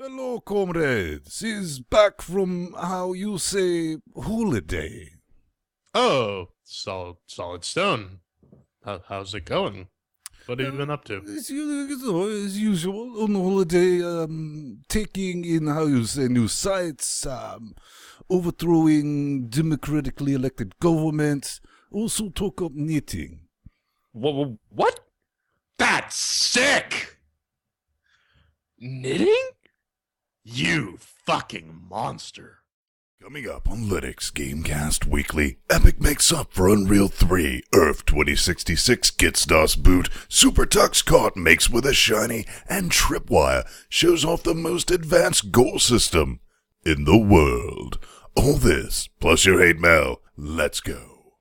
Hello, comrades. Is back from how you say holiday. Oh, solid stone. How's it going? What have you been up to? As usual, on holiday, taking in how you say new sites, overthrowing democratically elected governments. Also took up knitting. What? That's sick! Knitting? You fucking monster. Coming up on LinuxGameCast Weekly, Epic makes up for Unreal 3, Earf 2066 gets DOS boot, SuperTuxKart makes with a shiny, and Tripwire shows off the most advanced gore system in the world. All this, plus your hate mail. Let's go.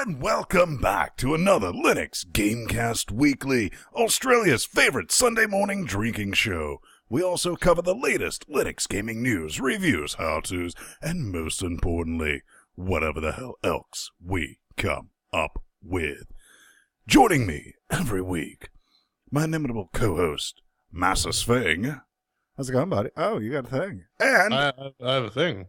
And welcome back to another Linux Gamecast Weekly, Australia's favorite Sunday morning drinking show. We also cover the latest Linux gaming news, reviews, how-tos, and most importantly, whatever the hell else we come up with. Joining me every week, my inimitable co-host, Massa Sving. How's it going, buddy? Oh, you got a thing. And I have a thing.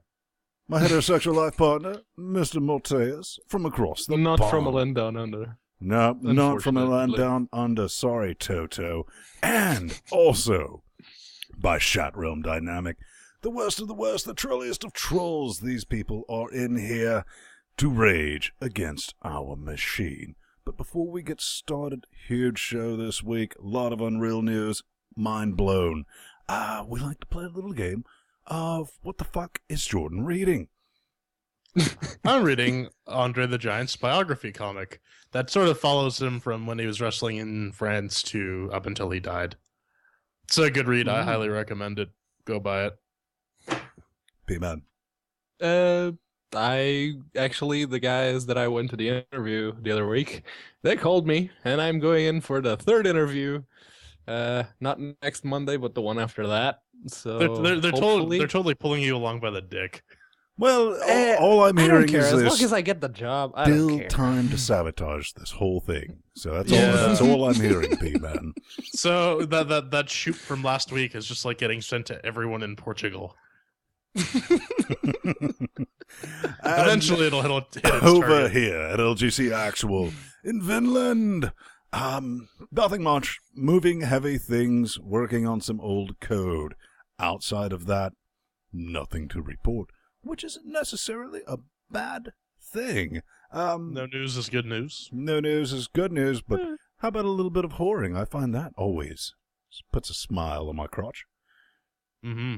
my heterosexual life partner, Mr. Malteus, from across the Not pond. from a land down under. No, not from a land Unfortunately. down under. Sorry, Toto. And also, by Chat Realm Dynamic, the worst of the worst, the trolliest of trolls. These people are in here to rage against our machine. But before we get started, huge show this week, a lot of Unreal news, mind blown. We like to play a little game of what the fuck is Jordan reading? I'm reading Andre the Giant's biography comic that sort of follows him from when he was wrestling in France to up until he died. It's a good read. I highly recommend it. Go buy it. P-Man. The guys that I went to the interview the other week, they called me, and I'm going in for the third interview. Not next Monday, but the one after that. So They're hopefully- totally pulling you along by the dick. Well, all I'm I hearing don't care. is As long there's as I get the job, I don't still care. time to sabotage this whole thing. So that's Yeah. that's all I'm hearing, P-Man. So that shoot from last week is just like getting sent to everyone in Portugal. Eventually, it'll hit its over target. here at LGC Actual in Finland. Nothing much. Moving heavy things, working on some old code. Outside of that, nothing to report, which isn't necessarily a bad thing. No news is good news. No news is good news, but how about a little bit of whoring? I find that always puts a smile on my crotch. Mm-hmm.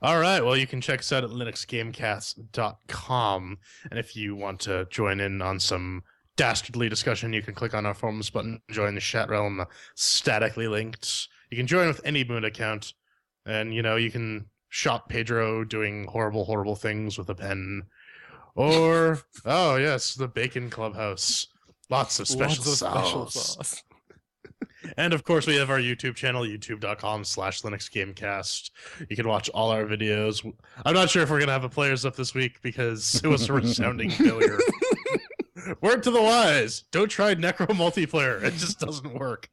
All right. Well, you can check us out at linuxgamecast.com. And if you want to join in on some dastardly discussion, you can click on our forums button, join the chat realm, statically linked. You can join with any Moon account. And, you can shop Pedro doing horrible things with a pen. Or, oh, yes, the Bacon Clubhouse. Lots of special sauce. And of course, we have our YouTube channel, youtube.com/LinuxGameCast. You can watch all our videos. I'm not sure if we're going to have a players up this week because it was a resounding failure. Word to the wise, don't try Necro multiplayer. It just doesn't work.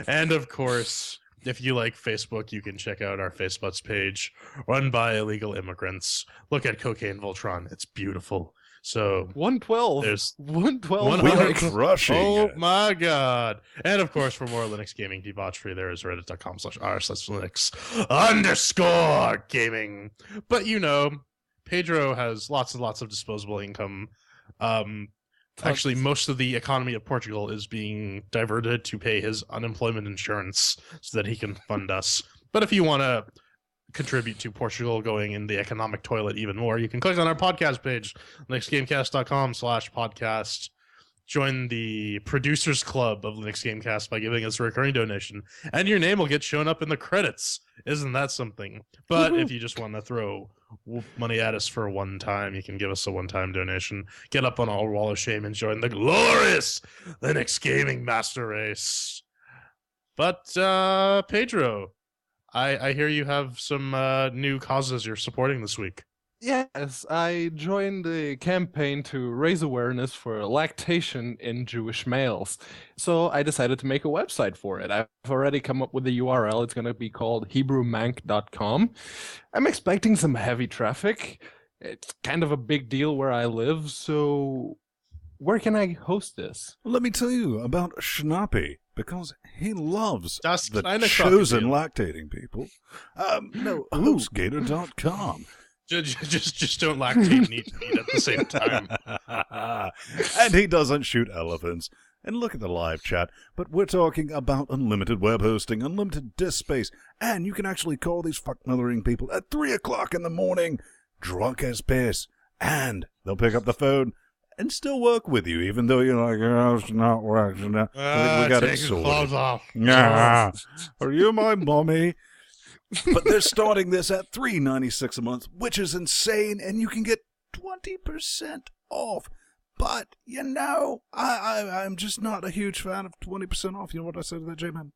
And of course, if you like Facebook, you can check out our Facebooks page, run by illegal immigrants. Look at Cocaine Voltron. It's beautiful. So 112. there's 112. We are likes. crushing Oh it. my god. And of course, for more Linux gaming debauchery, there is reddit.com/r/Linux_gaming. But Pedro has lots and lots of disposable income. Actually, most of the economy of Portugal is being diverted to pay his unemployment insurance so that he can fund us. But if you want to contribute to Portugal going in the economic toilet even more, you can click on our podcast page, linuxgamecast.com/podcast. Join the producers club of Linux Gamecast by giving us a recurring donation, and your name will get shown up in the credits. Isn't that something? But if you just want to throw money at us for one time, you can give us a one-time donation. Get up on our wall of shame and join the glorious Linux gaming master race. But Pedro, I hear you have some new causes you're supporting this week. Yes, I joined a campaign to raise awareness for lactation in Jewish males. So I decided to make a website for it. I've already come up with the URL. It's going to be called HebrewMank.com. I'm expecting some heavy traffic. It's kind of a big deal where I live, so where can I host this? Let me tell you about Schnappy, because he loves Das the kleine chosen Krokodil. lactating people. No, HostGator.com. Just don't lactate and eat meat at the same time. And he doesn't shoot elephants. And look at the live chat. But we're talking about unlimited web hosting, unlimited disk space, and you can actually call these fuck-mothering people at 3 o'clock in the morning, drunk as piss, and they'll pick up the phone and still work with you, even though you're like, oh, it's not working. We got it Take your sorted. clothes off. Yeah. Are you my mommy? But they're starting this at $3.96 a month, which is insane, and you can get 20% off. But, you know, I'm just not a huge fan of 20% off. You know what I said to that, J-Man?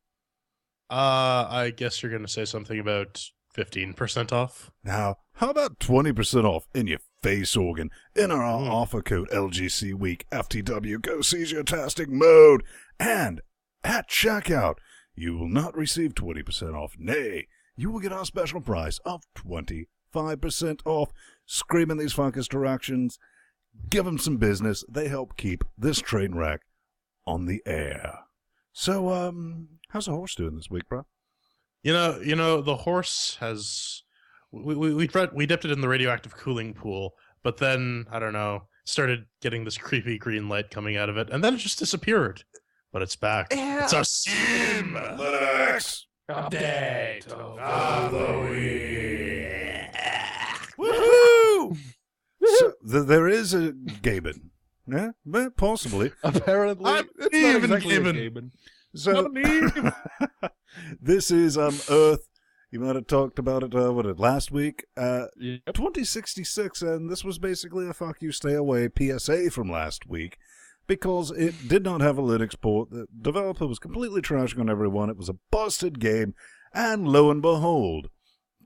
I guess you're going to say something about 15% off. Now, how about 20% off in your face organ? Enter our offer code LGC Week FTW. Go seize your tastic mode. And at checkout, you will not receive 20% off. Nay, you will get our special price of 25% off. Screaming these fuckers directions. Give them some business. They help keep this train wreck on the air. So, how's the horse doing this week, bro? You know, the horse has we dipped it in the radioactive cooling pool, but then I don't know, started getting this creepy green light coming out of it, and then it just disappeared. But it's back. Yeah. It's our Steam Linux Update of the week. Woohoo! So there is a Gaben. Yeah, possibly. Apparently, I'm it's even not exactly a Gaben. Gaben. So this is Earth. You might have talked about it last week. Yep. 2066, and this was basically a fuck you stay away PSA from last week because it did not have a Linux port. The developer was completely trashing on everyone. It was a busted game, and lo and behold,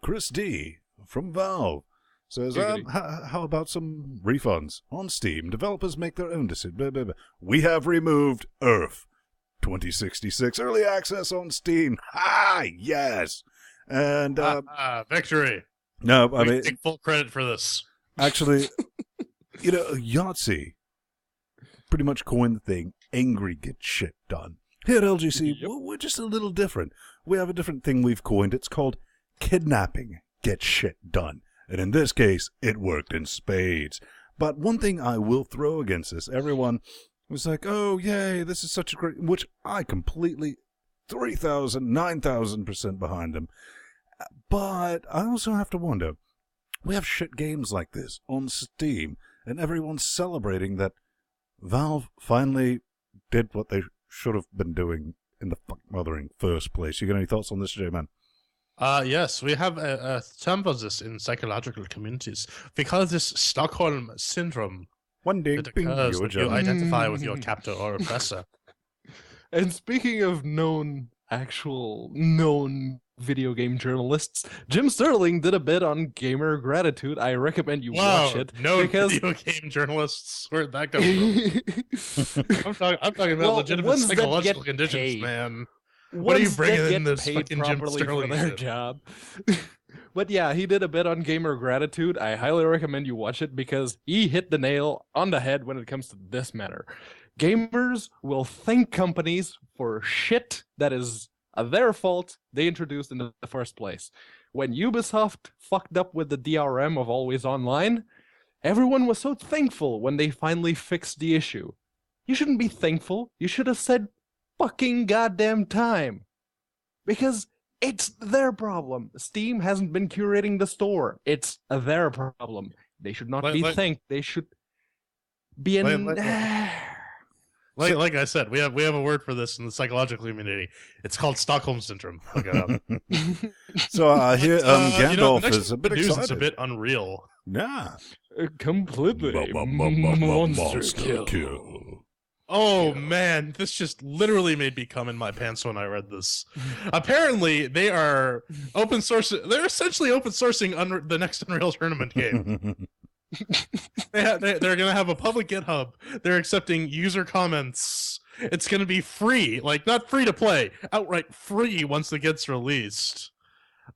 Chris D from Valve says, how about some refunds on Steam? Developers make their own decision. Blah, blah, blah. We have removed Earf 2066 early access on Steam. Ah, yes. And victory. no, I We mean, take full credit for this. actually, you know, Yahtzee pretty much coined the thing, angry get shit done. Here at LGC, we're just a little different. We have a different thing we've coined. It's called kidnapping get shit done. And in this case, it worked in spades. But one thing I will throw against this, everyone was like, oh, yay, this is such a great, which I completely, 3,000, 9,000% behind them. But I also have to wonder, we have shit games like this on Steam, and everyone's celebrating that Valve finally did what they should have been doing in the fuck-mothering first place. You got any thoughts on this, J-Man? Yes, we have a term for this in psychological communities. We call this Stockholm Syndrome. One day, It occurs when you identify with your captor or oppressor. And speaking of known video game journalists, Jim Sterling did a bit on gamer gratitude. I recommend you watch it. No because video game journalists. Where'd that come from? I'm talking about Well, legitimate ones that psychological get conditions, paid. man. What are you Ones bringing that in get this paid fucking Jim properly for Sterling their shit? job. But yeah, he did a bit on gamer gratitude. I highly recommend you watch it because he hit the nail on the head when it comes to this matter. Gamers will thank companies for shit that is their fault they introduced in the first place. When Ubisoft fucked up with the DRM of Always Online, everyone was so thankful when they finally fixed the issue. You shouldn't be thankful. You should have said fucking goddamn time. Because it's their problem. Steam hasn't been curating the store. It's their problem. They should not be thanked. They should be in... Like I said, we have a word for this in the psychological community. It's called Stockholm Syndrome. Look it up. So I hear Gandalf the next is a bit news excited. is a bit unreal. Yeah. Completely. Monster kill. Oh You know. man, this just literally made me come in my pants when I read this. Apparently, they are open source. They're essentially open sourcing the next Unreal Tournament game. They're going to have a public GitHub. They're accepting user comments. It's going to be free, like not free to play, outright free once it gets released.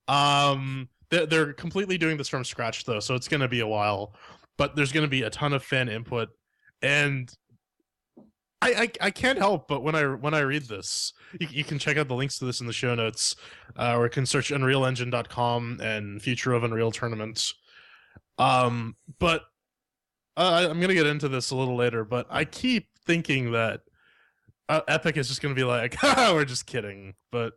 They're completely doing this from scratch though, so it's going to be a while. But there's going to be a ton of fan input, and I can't help but when I read this, you can check out the links to this in the show notes, or you can search UnrealEngine.com and Future of Unreal Tournament. But I'm gonna get into this a little later. But I keep thinking that Epic is just gonna be like, we're just kidding. But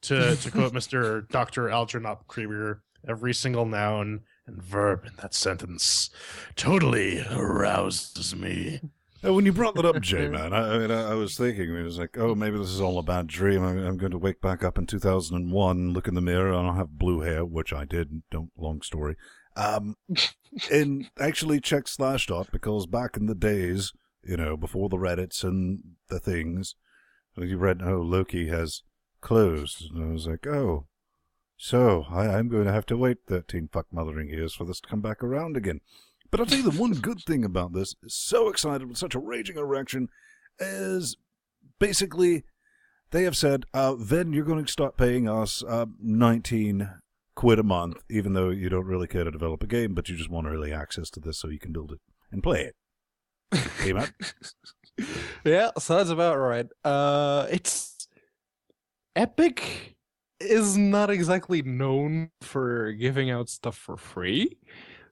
to quote Mr. Dr. Algernon Krieger, every single noun and verb in that sentence totally arouses me. When you brought that up, Jay, man, I was thinking, it was like, oh, maybe this is all a bad dream. I'm going to wake back up in 2001, look in the mirror, and I'll have blue hair, which I did. Long story. And actually check Slashdot, because back in the days, before the Reddits and the things, you read, oh, Loki has closed. And I was like, oh, so I'm going to have to wait 13 fuck-mothering years for this to come back around again. But I'll tell you the one good thing about this, so excited with such a raging erection, is basically they have said, then you're going to start paying us 19 quid a month, even though you don't really care to develop a game, but you just want early access to this so you can build it and play it. Hey, Matt? Yeah, so that's about right. It's Epic is not exactly known for giving out stuff for free.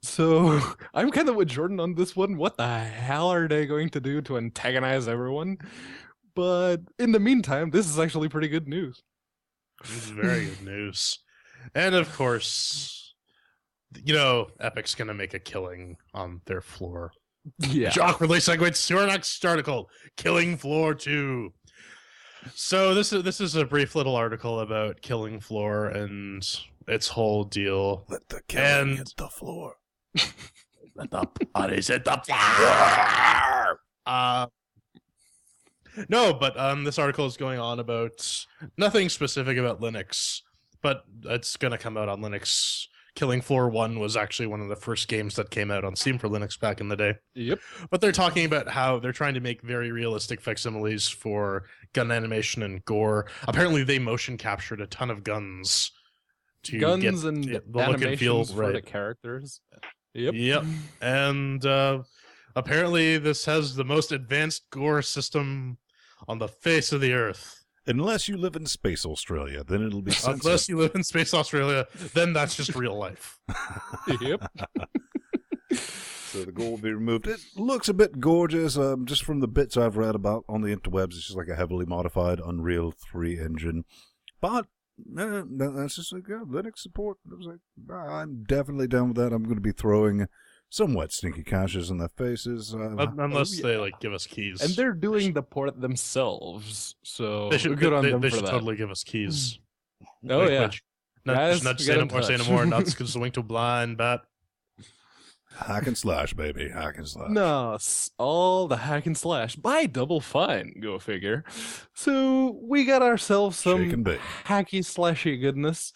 So I'm kind of with Jordan on this one. What the hell are they going to do to antagonize everyone? But in the meantime, this is actually pretty good news. This is very good news. And of course, Epic's going to make a killing on their floor. Yeah. Which awkwardly segues to our next article, Killing Floor 2. So this is a brief little article about Killing Floor and its whole deal. Let the killing hit the floor. Let the bodies hit the floor. No, but this article is going on about nothing specific about Linux, but it's going to come out on Linux. Killing Floor 1 was actually one of the first games that came out on Steam for Linux back in the day. Yep. But they're talking about how they're trying to make very realistic facsimiles for gun animation and gore. Apparently, they motion captured a ton of guns to Guns get and the look and feel animations for right. the characters. Yep. Yep. And apparently, this has the most advanced gore system on the face of the earth. Unless you live in Space Australia, then it'll be censored. Unless you live in Space Australia, then that's just real life. Yep. So the gore will be removed. It looks a bit gorgeous, just from the bits I've read about on the interwebs. It's just like a heavily modified Unreal 3 engine. But that's just like, Linux support. I was like, I'm definitely down with that. I'm going to be throwing somewhat stinky caches in their faces. Unless they give us keys. And they're doing the port themselves, so they should, good on them they for should that. totally give us keys. Oh, yeah. Guys, Not get say no in more, say no touch. more. Not swing to blind bat. Hack and slash, baby. Hack and slash. No, all the hack and slash by Double Fine, go figure. So we got ourselves some Shake and bake. hacky slashy goodness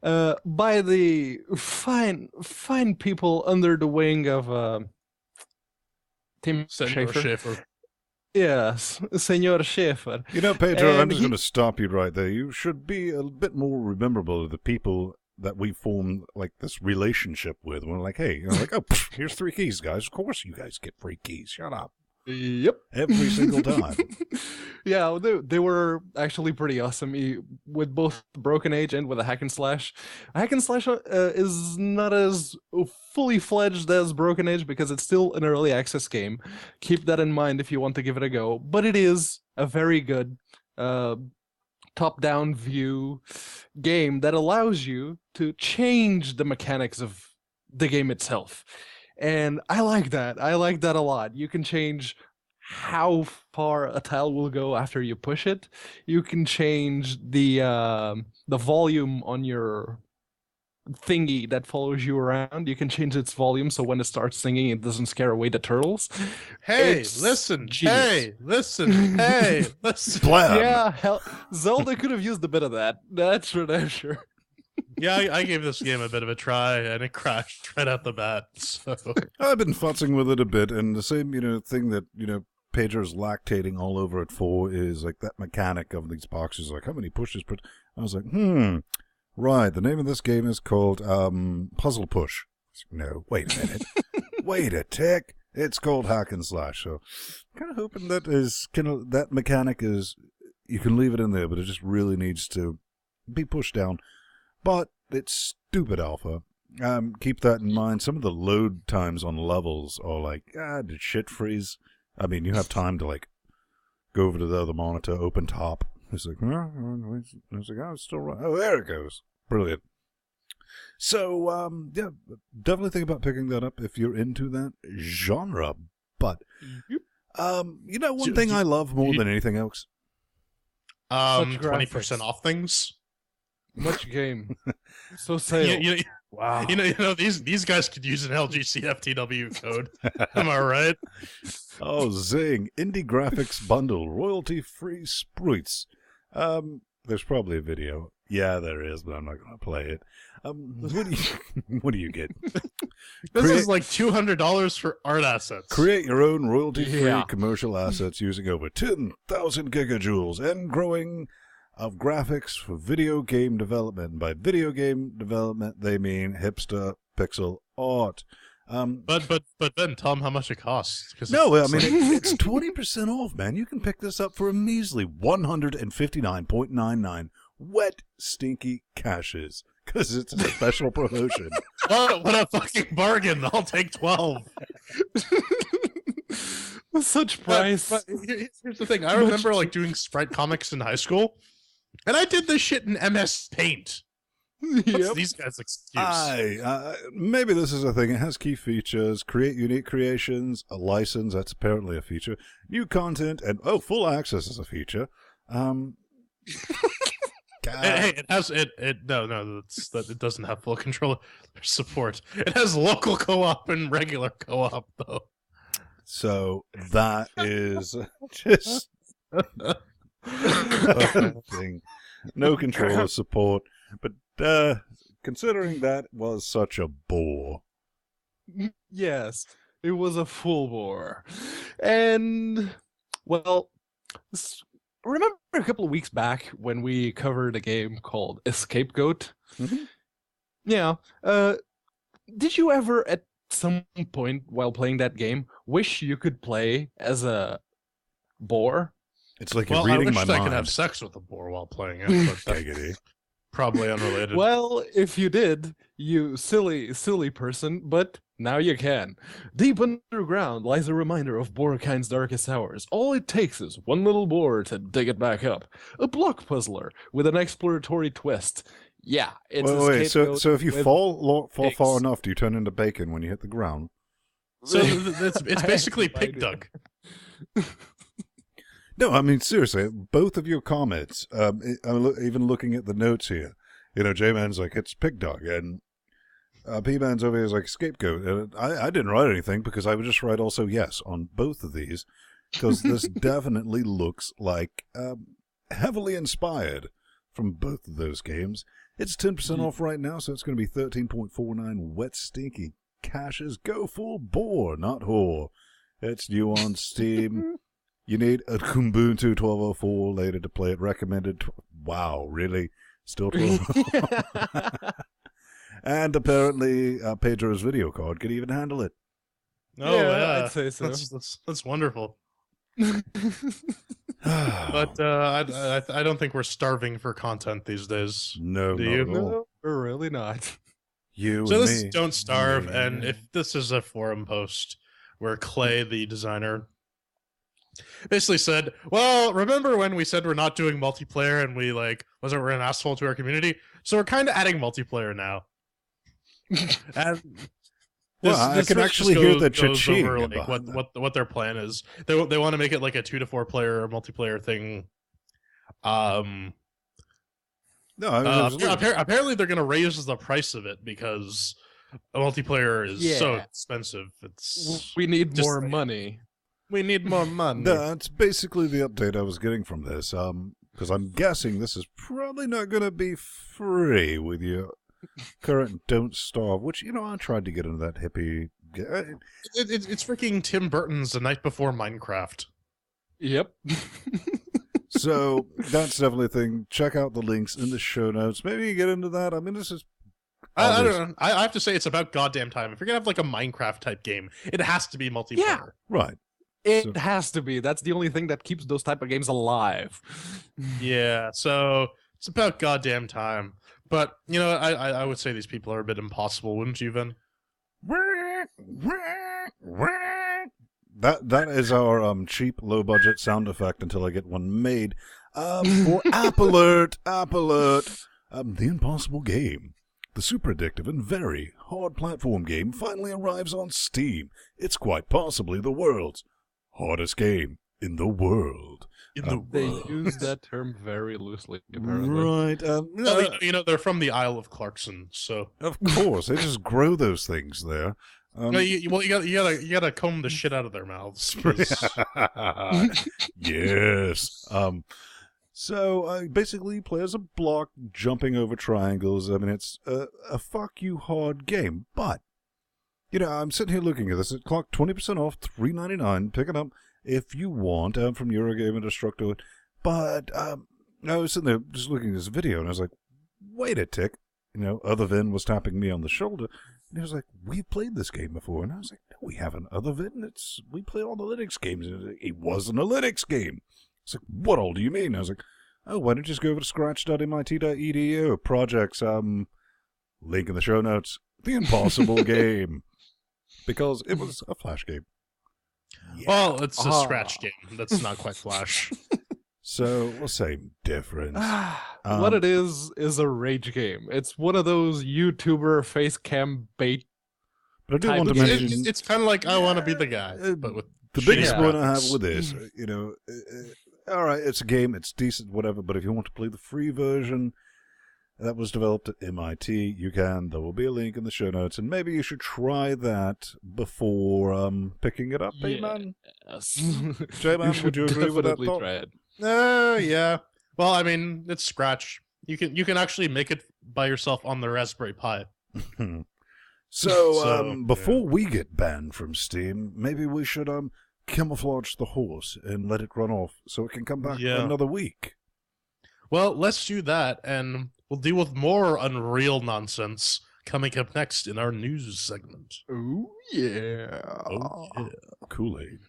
by the fine people under the wing of Tim Senor Schaefer. Schaefer. Yes, Senor Schaefer. Pedro, I'm And just he- going to stop you right there. You should be a bit more rememberable of the people that we formed this relationship with. We're like, hey, here's 3 keys, guys. Of course you guys get free keys. Shut up. Yep. Every single time. Yeah, they were actually pretty awesome with both Broken Age and with a hack and slash. A hack and slash is not as fully fledged as Broken Age because it's still an early access game. Keep that in mind if you want to give it a go. But it is a very good top-down view game that allows you to change the mechanics of the game itself. And I like that. I like that a lot. You can change how far a tile will go after you push it. You can change the volume on your thingy that follows you around. You can change its volume so when it starts singing, it doesn't scare away the turtles. Hey, It's listen. genius. Hey, listen. Hey, listen. Blam. Yeah, hell, Zelda could have used a bit of that. That's for damn sure. Yeah, I gave this game a bit of a try, and it crashed right out the bat. So I've been futzing with it a bit, and the same, thing that, Pedro's lactating all over it for is like that mechanic of these boxes, like how many pushes per... I was like, right, the name of this game is called Puzzle Push. No, wait a minute. Wait a tick. It's called Hack and Slash, so kind of hoping that mechanic is, you can leave it in there, but it just really needs to be pushed down. But it's stupid alpha. Keep that in mind. Some of the load times on levels are like, did shit freeze? I mean, you have time to, like, go over to the other monitor, open top. It's like, it's still right. Oh, there it goes. Brilliant. So, yeah, definitely think about picking that up if you're into that genre. But, one thing I love more than anything else? 20% off things. Much game. So sale. Wow. These guys could use an LG CFTW code. Am I right? Oh, zing. Indie graphics bundle. Royalty-free spruits. There's probably a video. Yeah, there is, but I'm not going to play it. What do you get? This is like $200 for art assets. Create your own royalty-free commercial assets using over 10,000 gigajoules and growing of graphics for video game development. And by video game development, they mean hipster pixel art. But then tell them how much it costs. No, I mean, it's 20% off, man. You can pick this up for a measly $159.99 wet, stinky cashes. Because it's a special promotion. What a fucking bargain. I'll take 12. Such price. But here's the thing. I remember like doing sprite comics in high school, and I did this shit in MS Paint. What's these guys' excuse? Maybe this is a thing. It has key features, create unique creations, a license, that's apparently a feature, new content, and full access is a feature. Hey, it has it doesn't have full control support. It has local co-op and regular co-op though. So that is just thing. No controller support, but considering that was such a bore. Yes, it was a full bore. And, well, remember a couple of weeks back when we covered a game called Scapegoat? Mm-hmm. Yeah. Did you ever, at some point while playing that game, wish you could play as a boar? It's like you're reading my mind. I could have sex with a boar while playing it, but probably unrelated. Well, if you did, you silly person, but now you can. Deep underground lies a reminder of Boarkind's darkest hours. All it takes is one little boar to dig it back up. A block puzzler with an exploratory twist. Yeah, it's wait. So if you fall far enough, do you turn into bacon when you hit the ground? So it's basically Pig Dug. No, I mean, seriously, both of your comments, I'm even looking at the notes here, J-Man's like, it's Pig Dog, and P-Man's over here is like, Scapegoat, and I didn't write anything, because I would just write also yes on both of these, because this definitely looks like heavily inspired from both of those games. It's 10% off right now, so it's going to be 13.49 wet, stinky cashes. Go full bore, not whore. It's new on Steam. You need a Ubuntu 12.04 later to play it. Recommended. Wow, really? Still 12.04? And apparently Pedro's video card could even handle it. Oh, yeah, I'd say so. That's wonderful. But I don't think we're starving for content these days. No, do not you? at all. No, we're really not. You so and this me. is Don't Starve, Yeah. and if this is a forum post where Clay, the designer, basically said, well, remember when we said we're not doing multiplayer and we're an asshole to our community? So we're kind of adding multiplayer now. And I can actually hear the cha-ching over, behind that. what their plan is. They want to make it like a 2 to 4 player multiplayer thing. No, I mean, absolutely. Apparently they're going to raise the price of it because multiplayer is so expensive. We need more money. We need more money. That's basically the update I was getting from this. Because I'm guessing this is probably not going to be free with your current Don't Starve, which, I tried to get into that hippie. It's freaking Tim Burton's The Night Before Minecraft. Yep. So that's definitely a thing. Check out the links in the show notes. Maybe you get into that. I mean, this is... I don't know. I have to say it's about goddamn time. If you're going to have like a Minecraft type game, it has to be multiplayer. Yeah. Right. It has to be. That's the only thing that keeps those type of games alive. Yeah, so it's about goddamn time. But, I would say these people are a bit impossible, wouldn't you, Vin? That is our cheap, low-budget sound effect until I get one made. For App Alert, The Impossible Game. The super addictive and very hard platform game finally arrives on Steam. It's quite possibly the world's hardest game in the world. They use that term very loosely, apparently. Right. They're from the Isle of Clarkson, so... Of course, they just grow those things there. You gotta comb the shit out of their mouths. Yes. So basically, you play as a block jumping over triangles. I mean, it's a fuck you hard game. But I'm sitting here looking at this. It clocked 20% off, $3.99. Pick it up if you want from Eurogamer Destructo. But I was sitting there just looking at this video, and I was like, wait a tick. Other Vin was tapping me on the shoulder. And he was like, we've played this game before. And I was like, no, we haven't. Other Vin, we play all the Linux games. And it wasn't a Linux game. I was like, what all do you mean? I was like, oh, why don't you just go over to scratch.mit.edu, projects, link in the show notes, The Impossible Game. Because it was a Flash game. Yeah. Well, it's a Scratch game. That's not quite Flash. So, we'll say difference. What it is a rage game. It's one of those YouTuber face cam bait. But I do want to mention... It's kind of like I Want to Be the Guy, but with the biggest point I have with this, all right, it's a game, it's decent, whatever, but if you want to play the free version that was developed at MIT, you can. There will be a link in the show notes, and maybe you should try that before picking it up, J-Man. Yes. J-Man, would you agree with that thought? Try it. Yeah. Well, I mean, it's Scratch. You can actually make it by yourself on the Raspberry Pi. So, before we get banned from Steam, maybe we should camouflage the horse and let it run off so it can come back another week. Well, let's do that, and we'll deal with more Unreal nonsense coming up next in our news segment. Oh, yeah. Oh, yeah. Kool-Aid.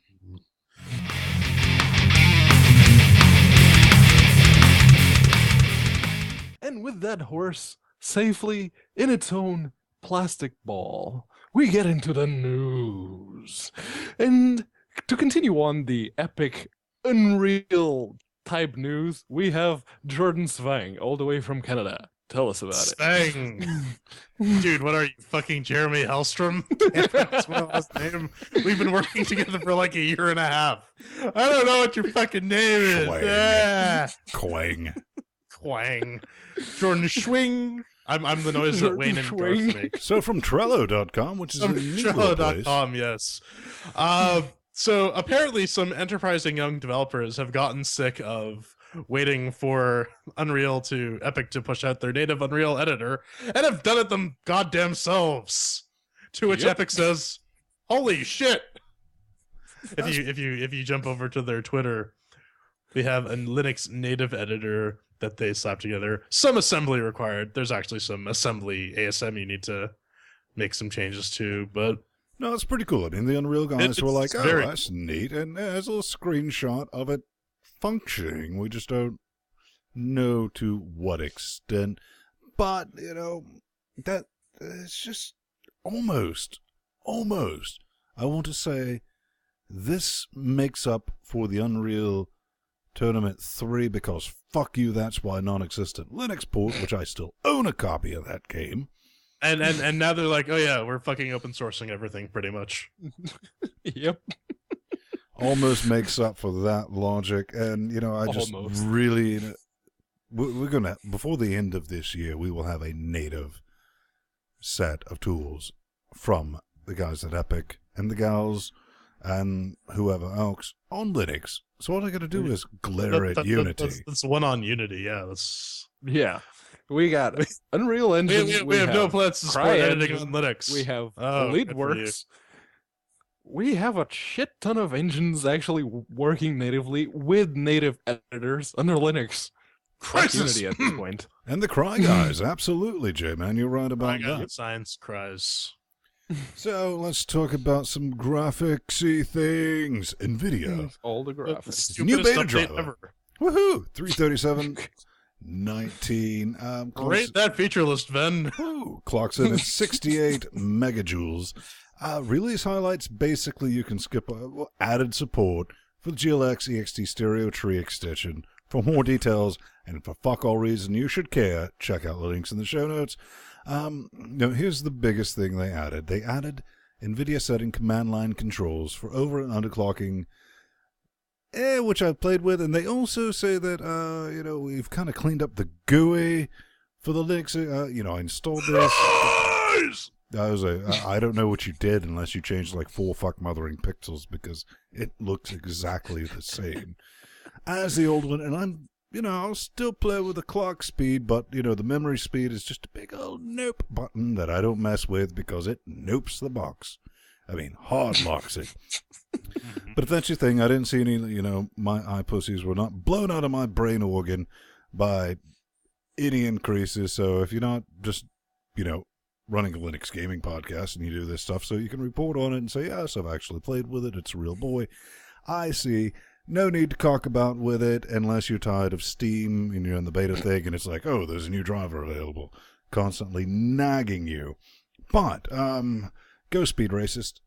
And with that horse safely in its own plastic ball, we get into the news. And to continue on the epic Unreal type news, we have Jordan Svang all the way from Canada. Tell us about it. Svang. Dude, what are you, fucking Jeremy Hellstrom? That's my last name. We've been working together for like a year and a half. I don't know what your fucking name is. Quang. Yeah. Quang. Quang. Jordan Schwing. I'm the noise that Wayne and Garth make. So from Trello.com, which is a neat little place. Trello.com, yes. So apparently some enterprising young developers have gotten sick of waiting for Epic to push out their native Unreal editor, and have done it them goddamn selves. To which Epic says, "Holy shit!" If you jump over to their Twitter, they have a Linux native editor that they slap together. Some assembly required. There's actually some assembly ASM you need to make some changes to, but no, it's pretty cool. I mean, the Unreal guys were like, "Oh, that's neat," and there's a little screenshot of it functioning. We just don't know to what extent, but that it's just almost. I want to say this makes up for the Unreal Tournament 3 because fuck you, that's why non-existent Linux port, which I still own a copy of that game. And now they're like, oh yeah, we're fucking open sourcing everything pretty much. Yep. Almost makes up for that logic, and I just really we're gonna, before the end of this year, we will have a native set of tools from the guys at Epic and the gals and whoever else on Linux. So all I got to do is glare at Unity. That's one on Unity. Yeah, Yeah. We got Unreal Engine. We have no plans to support editing on Linux. We have EliteWorks. We have a shit ton of engines actually working natively with native editors under Linux. Unity at this point. And the Cry guys, absolutely, J-Man, you're right about that. Science cries. So let's talk about some graphicsy things. NVIDIA. All the graphics. New beta driver. Ever. Woohoo! 337. 19. Rate that feature list, Ben. Clocks in at 68 megajoules. Release highlights, basically you can skip added support for the GLX EXT Stereo Tree extension. For more details, and for fuck all reason you should care, check out the links in the show notes. Here's the biggest thing they added. They added NVIDIA setting command line controls for over and underclocking, which I've played with, and they also say that, we've kind of cleaned up the GUI for the Linux. I installed this. I don't know what you did unless you changed like 4 fuck mothering pixels, because it looks exactly the same as the old one. And I'll still play with the clock speed, but, the memory speed is just a big old nope button that I don't mess with because it nopes the box. I mean, hard locks it. But if that's your thing, I didn't see any, my eye pussies were not blown out of my brain organ by any increases. So if you're not just, running a Linux gaming podcast and you do this stuff, so you can report on it and say, yes, I've actually played with it. It's a real boy. I see. No need to cock about with it unless you're tired of Steam and you're in the beta thing and it's like, oh, there's a new driver available, constantly nagging you. But, go Speed Racist.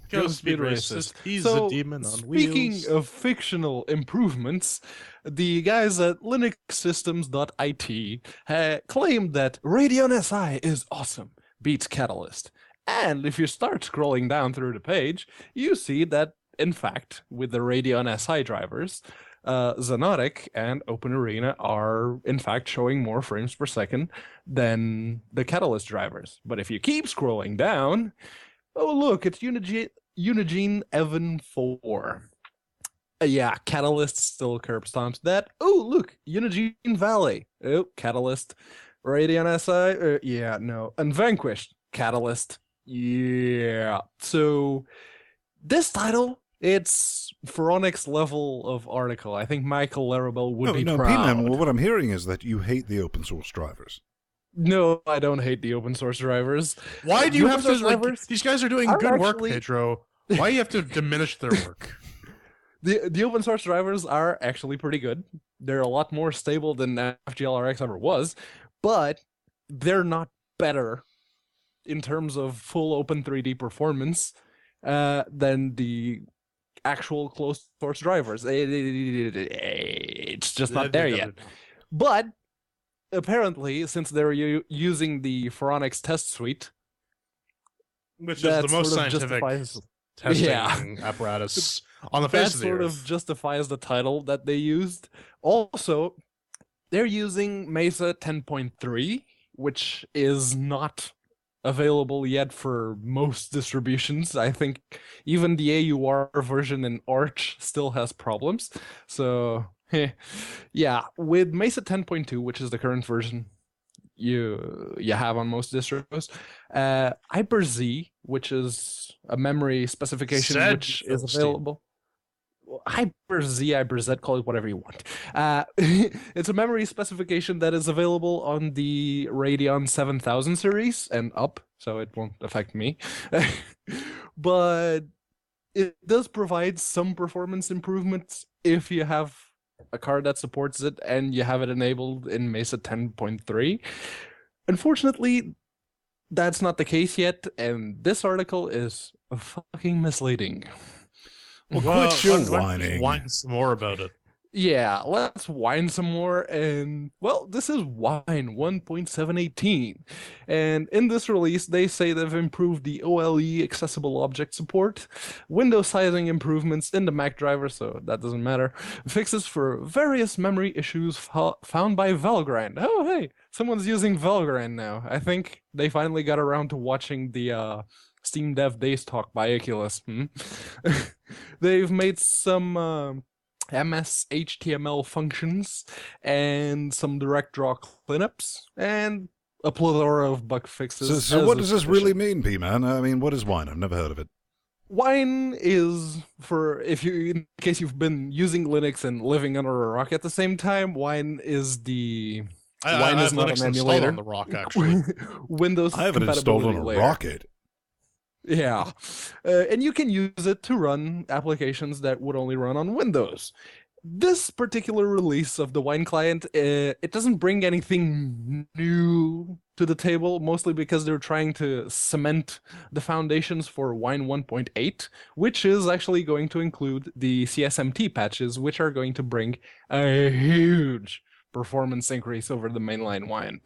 Go Speed Racist. He's a demon on wheels. Speaking of fictional improvements, the guys at linuxsystems.it claimed that Radeon SI is awesome, beats Catalyst. And if you start scrolling down through the page, you see that, in fact, with the Radeon SI drivers, Xenotic and OpenArena are, in fact, showing more frames per second than the Catalyst drivers. But if you keep scrolling down, oh, look, it's Unigine Evan 4. Yeah, Catalyst still curb stomps that. Oh, look, Unigine Valley. Oh, Catalyst. Radeon SI. Yeah, no. Unvanquished. Catalyst. Yeah. So, this title, it's Phoronix level of article. I think Michael Larabelle would be proud. P-Man, what I'm hearing is that you hate the open source drivers. No, I don't hate the open source drivers. Why do you have to? These guys are doing good work, Pedro. Why do you have to diminish their work? The open source drivers are actually pretty good. They're a lot more stable than FGLRX ever was, but they're not better in terms of full open 3D performance than the actual closed source drivers. It's just not there yet. But apparently, since they're using the Phoronix test suite, which is the most scientific testing apparatus on the face of the earth, that sort of justifies the title that they used. Also, they're using Mesa 10.3, which is not available yet for most distributions. I think even the AUR version in Arch still has problems. So, yeah, with Mesa 10.2, which is the current version you have on most distros, Hyper-Z, which is a memory specification which is available. Hyper-Z, Hyper-Z, call it whatever you want. It's a memory specification that is available on the Radeon 7000 series and up, so it won't affect me. But it does provide some performance improvements if you have a card that supports it and you have it enabled in Mesa 10.3. Unfortunately, that's not the case yet, and this article is fucking misleading. Well, quit your whining. Whine some more about it. Yeah, let's whine some more. And, well, this is Wine 1.718. And in this release, they say they've improved the OLE accessible object support, window sizing improvements in the Mac driver, so that doesn't matter, fixes for various memory issues found by Valgrind. Oh, hey, someone's using Valgrind now. I think they finally got around to watching the Steam Dev Days talk by Oculus. They've made some MS HTML functions and some direct draw cleanups and a plethora of bug fixes. So what does this really mean, P-Man? I mean, what is Wine? I've never heard of it. Wine is for in case you've been using Linux and living under a rock at the same time. Wine is the Wine is not an emulator on the rock, actually. Windows. I have it installed on a rocket. Yeah, and you can use it to run applications that would only run on Windows. This particular release of the Wine client, it doesn't bring anything new to the table, mostly because they're trying to cement the foundations for Wine 1.8, which is actually going to include the CSMT patches, which are going to bring a huge performance increase over the mainline Wine.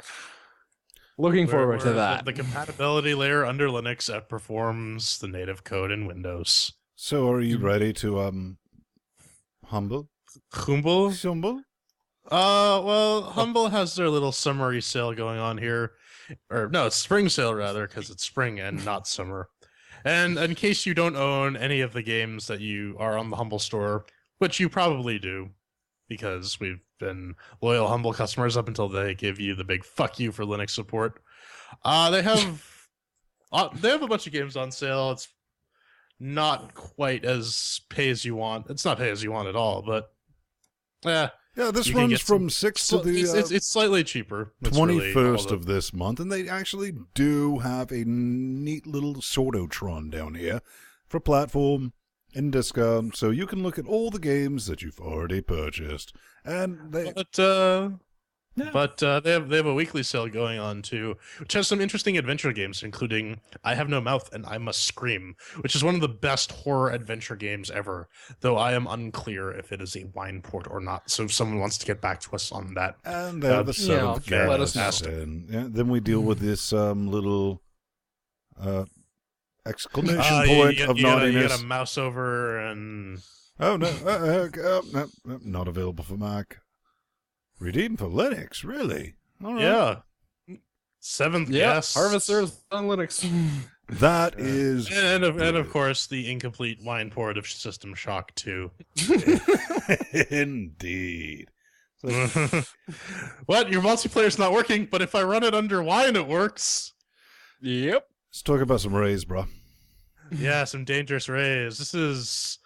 Looking forward to that. The compatibility layer under Linux outperforms the native code in Windows. So are you ready to Humble? Humble? Well, Humble has their little summery sale going on here. Or no, it's spring sale rather, because it's spring and not summer. And in case you don't own any of the games that you are on the Humble store, which you probably do, because we've been loyal Humble customers up until they give you the big fuck you for Linux support. They have a bunch of games on sale. It's not quite as pay as you want. It's not pay as you want at all, but yeah, this runs from 6 to the it's slightly cheaper. 21st of this month, and they actually do have a neat little Sortotron down here for platform in discount, so you can look at all the games that you've already purchased. And they have a weekly sale going on too, which has some interesting adventure games, including I Have No Mouth and I Must Scream, which is one of the best horror adventure games ever, though I am unclear if it is a Wine port or not. So if someone wants to get back to us on that. And they have the 7th cast, and then we deal with this little exclamation point of naughtiness. You got a mouse over and... Oh, no, not available for Mac. Redeemed for Linux, really? All right. Yeah. 7th guest. Harvesters on Linux. That is... And of course, the incomplete Wine port of System Shock 2. Indeed. What? Your multiplayer's not working, but if I run it under Wine, it works. Yep. Let's talk about some rays, bro. Yeah, some dangerous rays. This is...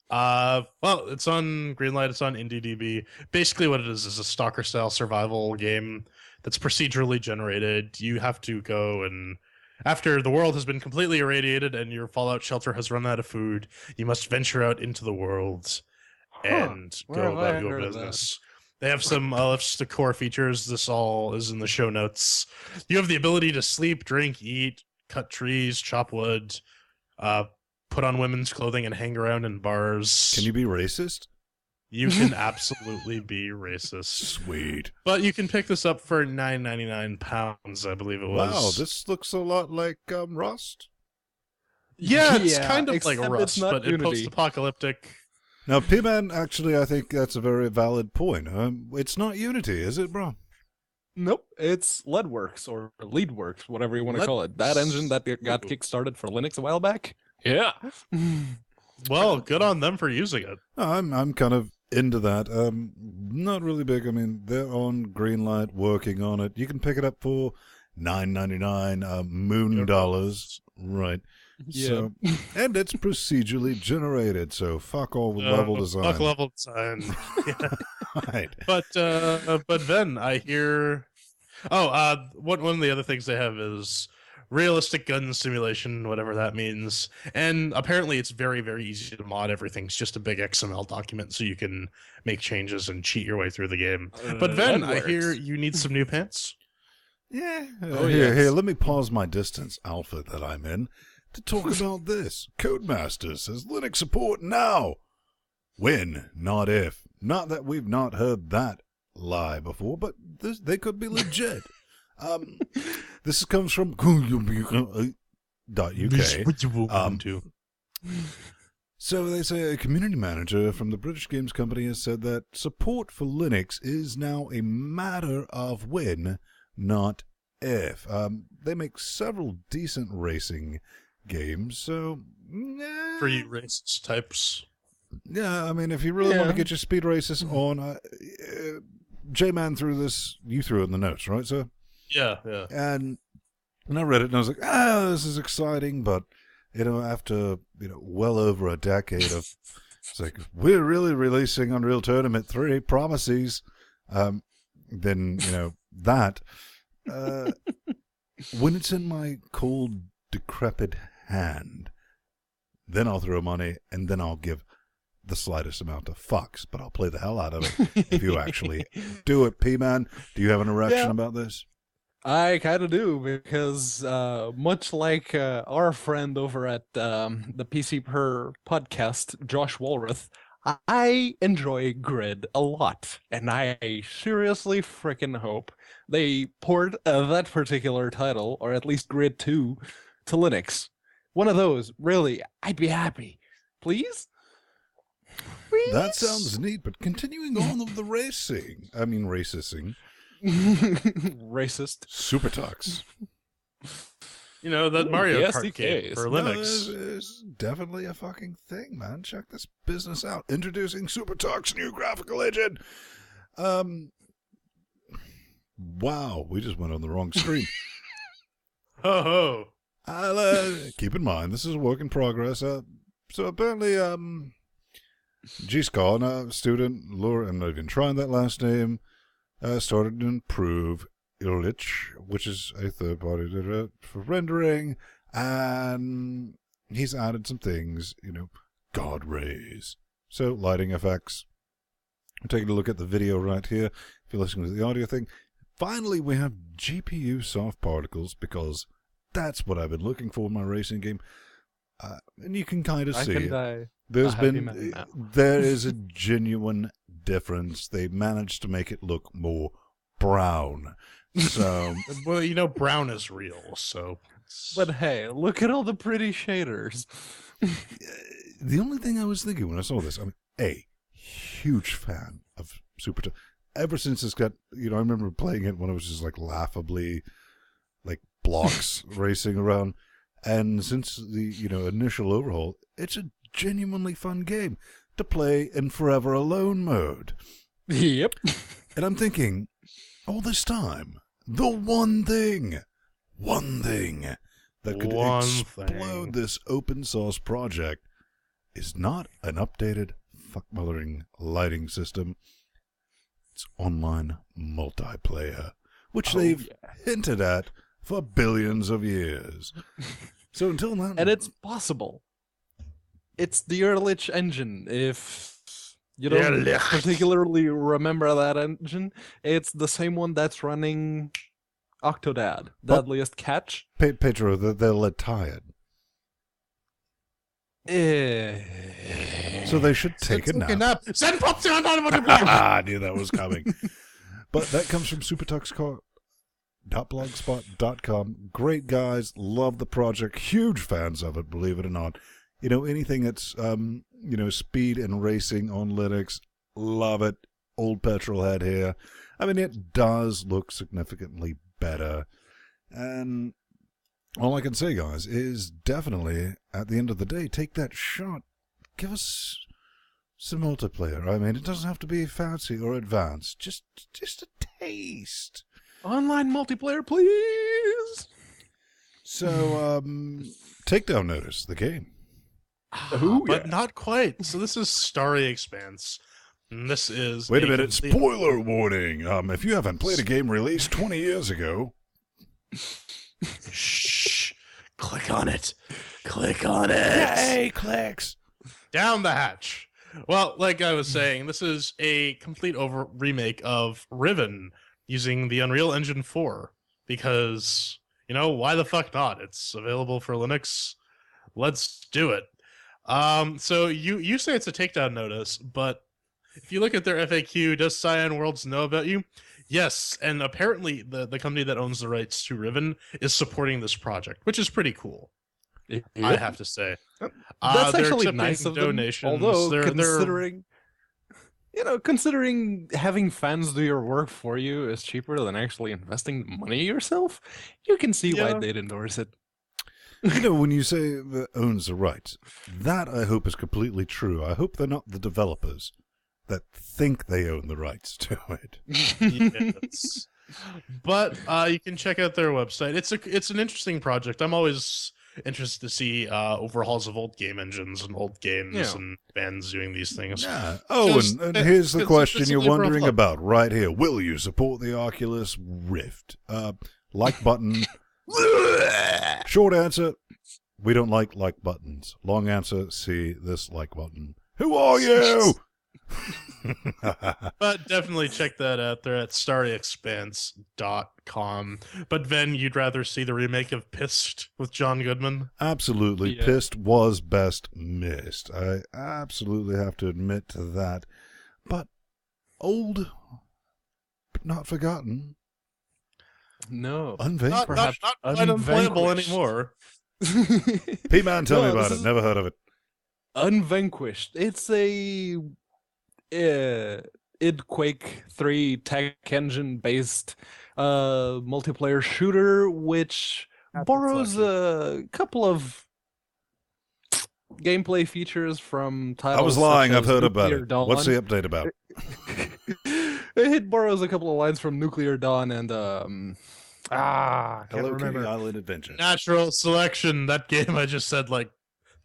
well, it's on Greenlight, it's on IndieDB. Basically what it is a stalker-style survival game that's procedurally generated. You have to go and... After the world has been completely irradiated and your fallout shelter has run out of food, you must venture out into the world and go about your business. They have some just the core features. This all is in the show notes. You have the ability to sleep, drink, eat, cut trees, chop wood, put on women's clothing and hang around in bars. Can you be racist? You can absolutely be racist. Sweet. But you can pick this up for £9.99, I believe it was. Wow, this looks a lot like Rust. Yeah, it's kind of like Rust, but in post-apocalyptic. Now, P-Man, actually, I think that's a very valid point. It's not Unity, is it, bro? Nope, it's Leadworks, or Leadworks, whatever you want to call it. That engine that got kickstarted for Linux a while back. Yeah. Well, good on them for using it. I'm kind of into that. Not really big. I mean, they're on Greenlight, working on it. You can pick it up for $9.99 moon dollars, right? Yeah. So, and it's procedurally generated, so fuck all level design. Fuck level design. Yeah. Right. But then I hear, one of the other things they have is realistic gun simulation, whatever that means. And apparently it's very, very easy to mod everything. It's just a big XML document, so you can make changes and cheat your way through the game. But then I hear you need some new pants. Yeah. Here, let me pause my distance alpha that I'm in to talk about this. Codemasters says Linux support now. When, not if. Not that we've not heard that lie before, but they could be legit. This comes from .uk. So they say a community manager from the British Games Company has said that support for Linux is now a matter of when, not if. They make several decent racing games, so... Free race types. Yeah, I mean, if you really want to get your speed races on, J-Man you threw it in the notes, right, sir? Yeah. And I read it and I was like, this is exciting, but, after, well over a decade of, it's like, we're really releasing Unreal Tournament 3, promises, then, that, when it's in my cold, decrepit hand, then I'll throw money, and then I'll give the slightest amount of fucks, but I'll play the hell out of it if you actually do it. P-Man, do you have an erection about this? I kind of do, because much like our friend over at the PC Per podcast, Josh Walrath, I enjoy Grid a lot, and I seriously freaking hope they port that particular title, or at least Grid 2, to Linux. One of those, really, I'd be happy. Please? That sounds neat, but continuing on with the racing. Racing. Racist. SuperTux. That Mario Kart game for Linux. Is definitely a fucking thing, man. Check this business out. Introducing SuperTux new graphical engine. Wow, we just went on the wrong screen. Oh. Keep in mind, this is a work in progress. So apparently, G-Scon, a student, Laura, I'm not even trying that last name, started to improve Illich, which is a third-party for rendering, and he's added some things, God rays. So, lighting effects. I'm taking a look at the video right here, if you're listening to the audio thing. Finally, we have GPU soft particles, because that's what I've been looking for in my racing game. And you can kind of see it. There is a genuine difference. They managed to make it look more brown. So, well, brown is real, so. But hey, look at all the pretty shaders. The only thing I was thinking when I saw this, huge fan of SuperTuxKart. Ever since it's got, I remember playing it when it was just like laughably, like blocks racing around. And since the, initial overhaul, it's a genuinely fun game to play in Forever Alone mode. Yep. And I'm thinking, all this time, the one thing that could explode this open source project is not an updated fuck-mothering lighting system. It's online multiplayer, which they've hinted at for billions of years. So until now... And it's possible. It's the Earlich engine. If you don't particularly remember that engine, it's the same one that's running Octodad, Deadliest Catch. Pedro, they're lead-tired. So they should take a nap. I knew that was coming. But that comes from SuperTuxKart.blogspot.com. Great guys, love the project, huge fans of it, believe it or not. Anything that's speed and racing on Linux, love it. Old petrol head here. It does look significantly better. And all I can say, guys, is definitely, at the end of the day, take that shot. Give us some multiplayer. It doesn't have to be fancy or advanced. Just a taste. Online multiplayer, please. So, Takedown Notice, the game. But not quite. So this is Starry Expanse. And this is... Wait a minute. Spoiler warning. If you haven't played a game released 20 years ago... Shh. Click on it. Click on it. Yay, clicks. Down the hatch. Well, like I was saying, this is a complete remake of Riven using the Unreal Engine 4 because, why the fuck not? It's available for Linux. Let's do it. So you say it's a takedown notice, but If you look at their FAQ, does Cyan Worlds know about you? Yes, and apparently the company that owns the rights to Riven is supporting this project, which is pretty cool. Yep. I have to say. That's they're actually accepting nice of them. donations. Although considering having fans do your work for you is cheaper than actually investing the money yourself, you can see why they'd endorse it. When you say that owns the rights, that I hope is completely true. I hope they're not the developers that think they own the rights to it. Yes. But you can check out their website. It's an interesting project. I'm always interested to see overhauls of old game engines and old games and fans doing these things. Yeah. Oh, and here's the question you're wondering about right here. Will you support the Oculus Rift? Like button. Short answer, we don't like buttons. Long answer, see this like button. Who are you? But definitely check that out. They're at starryexpanse.com. But Ven, you'd rather see the remake of Pissed with John Goodman? Absolutely. Yeah. Pissed was best missed. I absolutely have to admit to that. But old, but not forgotten. No. Not quite unplayable anymore. P-Man, tell me about it. Never heard of it. Unvanquished. It's a id Quake 3 tech engine based multiplayer shooter, which borrows a couple of gameplay features from titles. I was lying. I've heard about it. Dawn. What's the update about? It borrows a couple of lines from Nuclear Dawn and Hello Kitty Island Adventure. Natural Selection. That game I just said like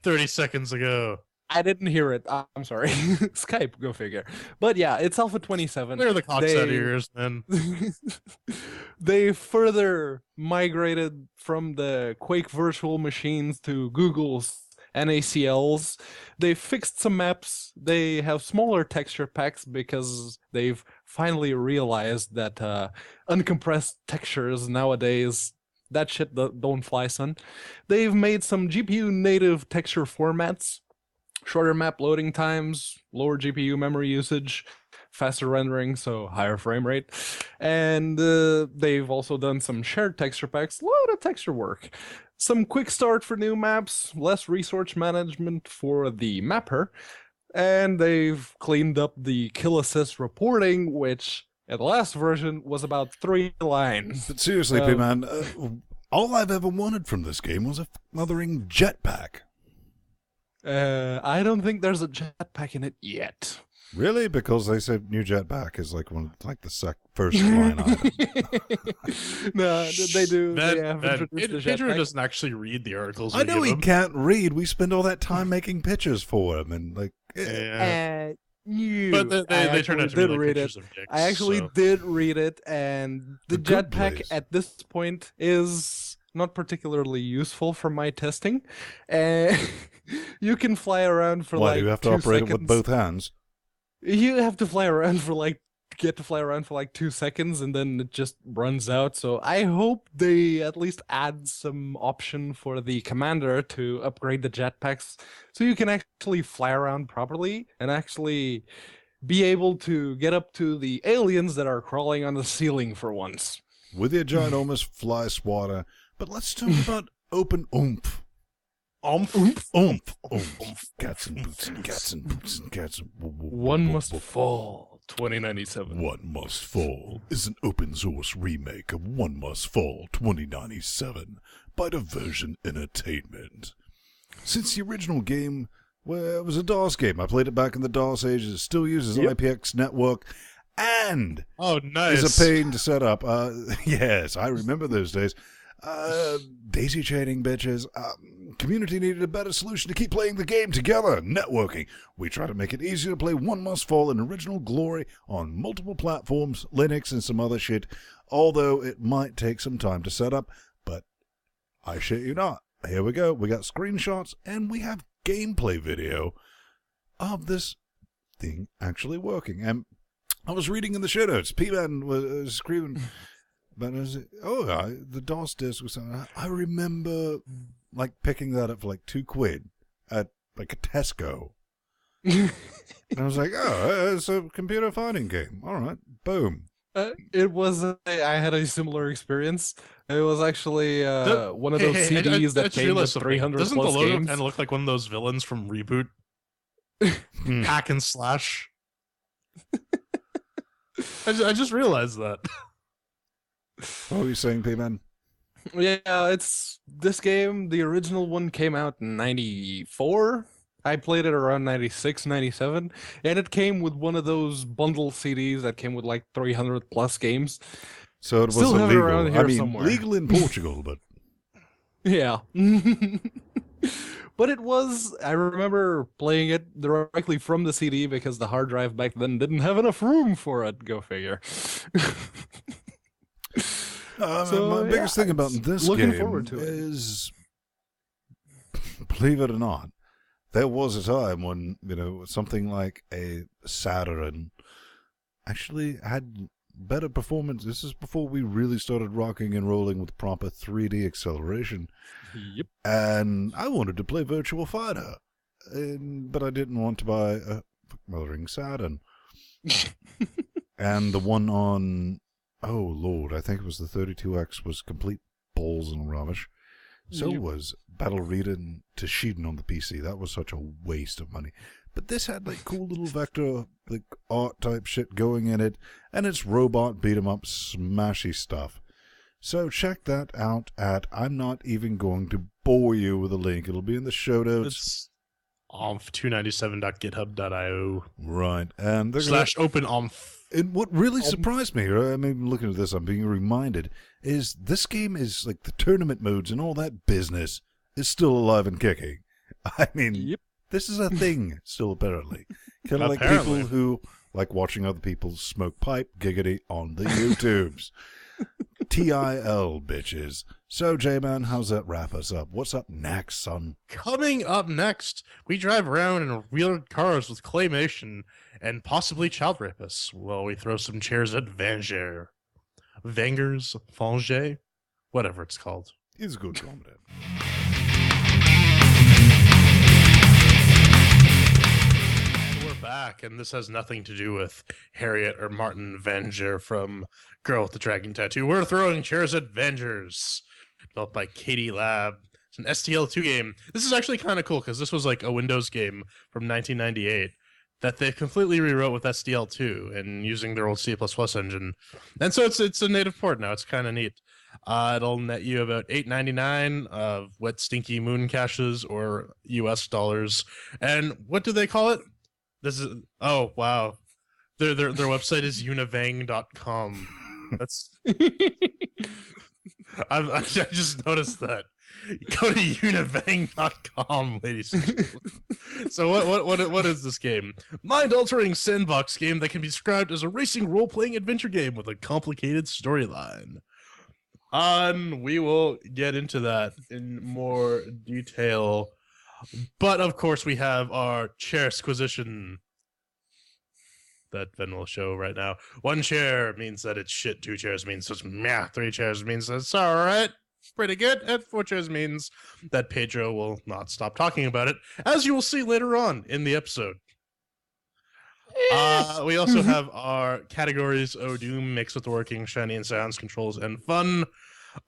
30 seconds ago. I didn't hear it. I'm sorry. Skype, go figure. But yeah, it's Alpha 27. Clear the cocks out of your ears, man. They further migrated from the Quake virtual machines to Google's NACLs. They fixed some maps. They have smaller texture packs because they've finally realized that uncompressed textures nowadays, that shit don't fly, son. They've made some GPU native texture formats, shorter map loading times, lower GPU memory usage, faster rendering, so higher frame rate. And they've also done some shared texture packs, a lot of texture work. Some quick start for new maps, less resource management for the mapper, and they've cleaned up the kill assist reporting, which at the last version was about 3 lines. But seriously, P-Man, all I've ever wanted from this game was a mothering jetpack. I don't think there's a jetpack in it yet. Really? Because they said new jetpack is like the first line item. No, they do. Pedro doesn't actually read the articles. I know he can't read. We spend all that time making pictures for him, and like. But they turned out to be like pictures of dicks. I actually did read it, and the jetpack at this point is not particularly useful for my testing. You can fly around for do you have to operate it with both hands? You have to fly around for like 2 seconds and then it just runs out. So I hope they at least add some option for the commander to upgrade the jetpacks so you can actually fly around properly and actually be able to get up to the aliens that are crawling on the ceiling for once. With your ginormous fly swatter. But let's talk about open oomph. Oomph. Cats and boots and cats and boots and cats and... One Must Fall, 2097. One Must Fall is an open source remake of One Must Fall 2097 by Diversion Entertainment. Since the original game, it was a DOS game. I played it back in the DOS ages. It still uses IPX network and nice. is a pain to set up. Yes, I remember those days. Daisy chaining bitches. Community needed a better solution to keep playing the game together. Networking. We try to make it easier to play One Must Fall in original glory on multiple platforms, Linux and some other shit, although it might take some time to set up, but I shit you not. Here we go. We got screenshots and we have gameplay video of this thing actually working. And I was reading in the show notes. P-Man was screaming... But the DOS disc was something. I remember like picking that up for like £2 at like a Tesco. And I was like, oh, it's a computer fighting game. All right, boom. It was. I had a similar experience. It was actually one of those CDs that came with 300 Doesn't plus the logo games. kind of look like one of those villains from Reboot? Hack and slash. I just realized that. What were you saying, P-Man? Yeah, it's this game. The original one came out in 94. I played it around 96, 97, and it came with one of those bundle CDs that came with like 300 plus games. So it was Still have it illegal. around here I mean, somewhere. legal in Portugal, but Yeah. But it was, I remember playing it directly from the CD because the hard drive back then didn't have enough room for it. Go figure. my biggest thing about this looking game forward to it. is, believe it or not, there was a time when, something like a Saturn actually had better performance. This is before we really started rocking and rolling with proper 3D acceleration. Yep. And I wanted to play Virtua Fighter, but I didn't want to buy a mothering Saturn. And the one on, oh Lord, I think it was the 32X was complete balls and rubbish. So was Battle Riden to Shiden on the PC. That was such a waste of money. But this had like cool little vector, like art type shit going in it, and it's robot beat 'em up smashy stuff. So check that out at, I'm not even going to bore you with a link. It'll be in the show notes. It's omf297.github.io. Right. And /openOMF. And what really surprised me, I mean, looking at this, I'm being reminded, is this game is like the tournament modes and all that business is still alive and kicking. I mean, This is a thing still, apparently. Kind of like people who like watching other people smoke pipe giggity on the YouTubes. TIL, bitches. So, J-Man, how's that wrap us up? What's up next, son? Coming up next, we drive around in wheeled cars with claymation and possibly child rapists while we throw some chairs at Vanger. Vangers? Vanger? Whatever it's called. It's good comedy. We're back, and this has nothing to do with Harriet or Martin Vanger from Girl with the Dragon Tattoo. We're throwing chairs at Vengers, developed by Katie Lab. It's an STL2 game. This is actually kind of cool because this was like a Windows game from 1998 that they completely rewrote with STL2 and using their old C++ engine. And so it's a native port now. It's kind of neat. It'll net you about $8.99 of wet stinky moon caches or US dollars. And what do they call it? This is wow. Their website is univang.com. That's I just noticed that. Go to univang.com, ladies and gentlemen. So what is this game? Mind-altering sandbox game that can be described as a racing role-playing adventure game with a complicated storyline. We will get into that in more detail. But of course we have our CHAIRQUISITION that Ben will show right now. 1 chair means that it's shit, 2 chairs means it's meh, 3 chairs means it's alright, pretty good, and 4 chairs means that Pedro will not stop talking about it, as you will see later on in the episode. We also have our categories: Doom, mixed with working, shiny and sounds, controls, and fun.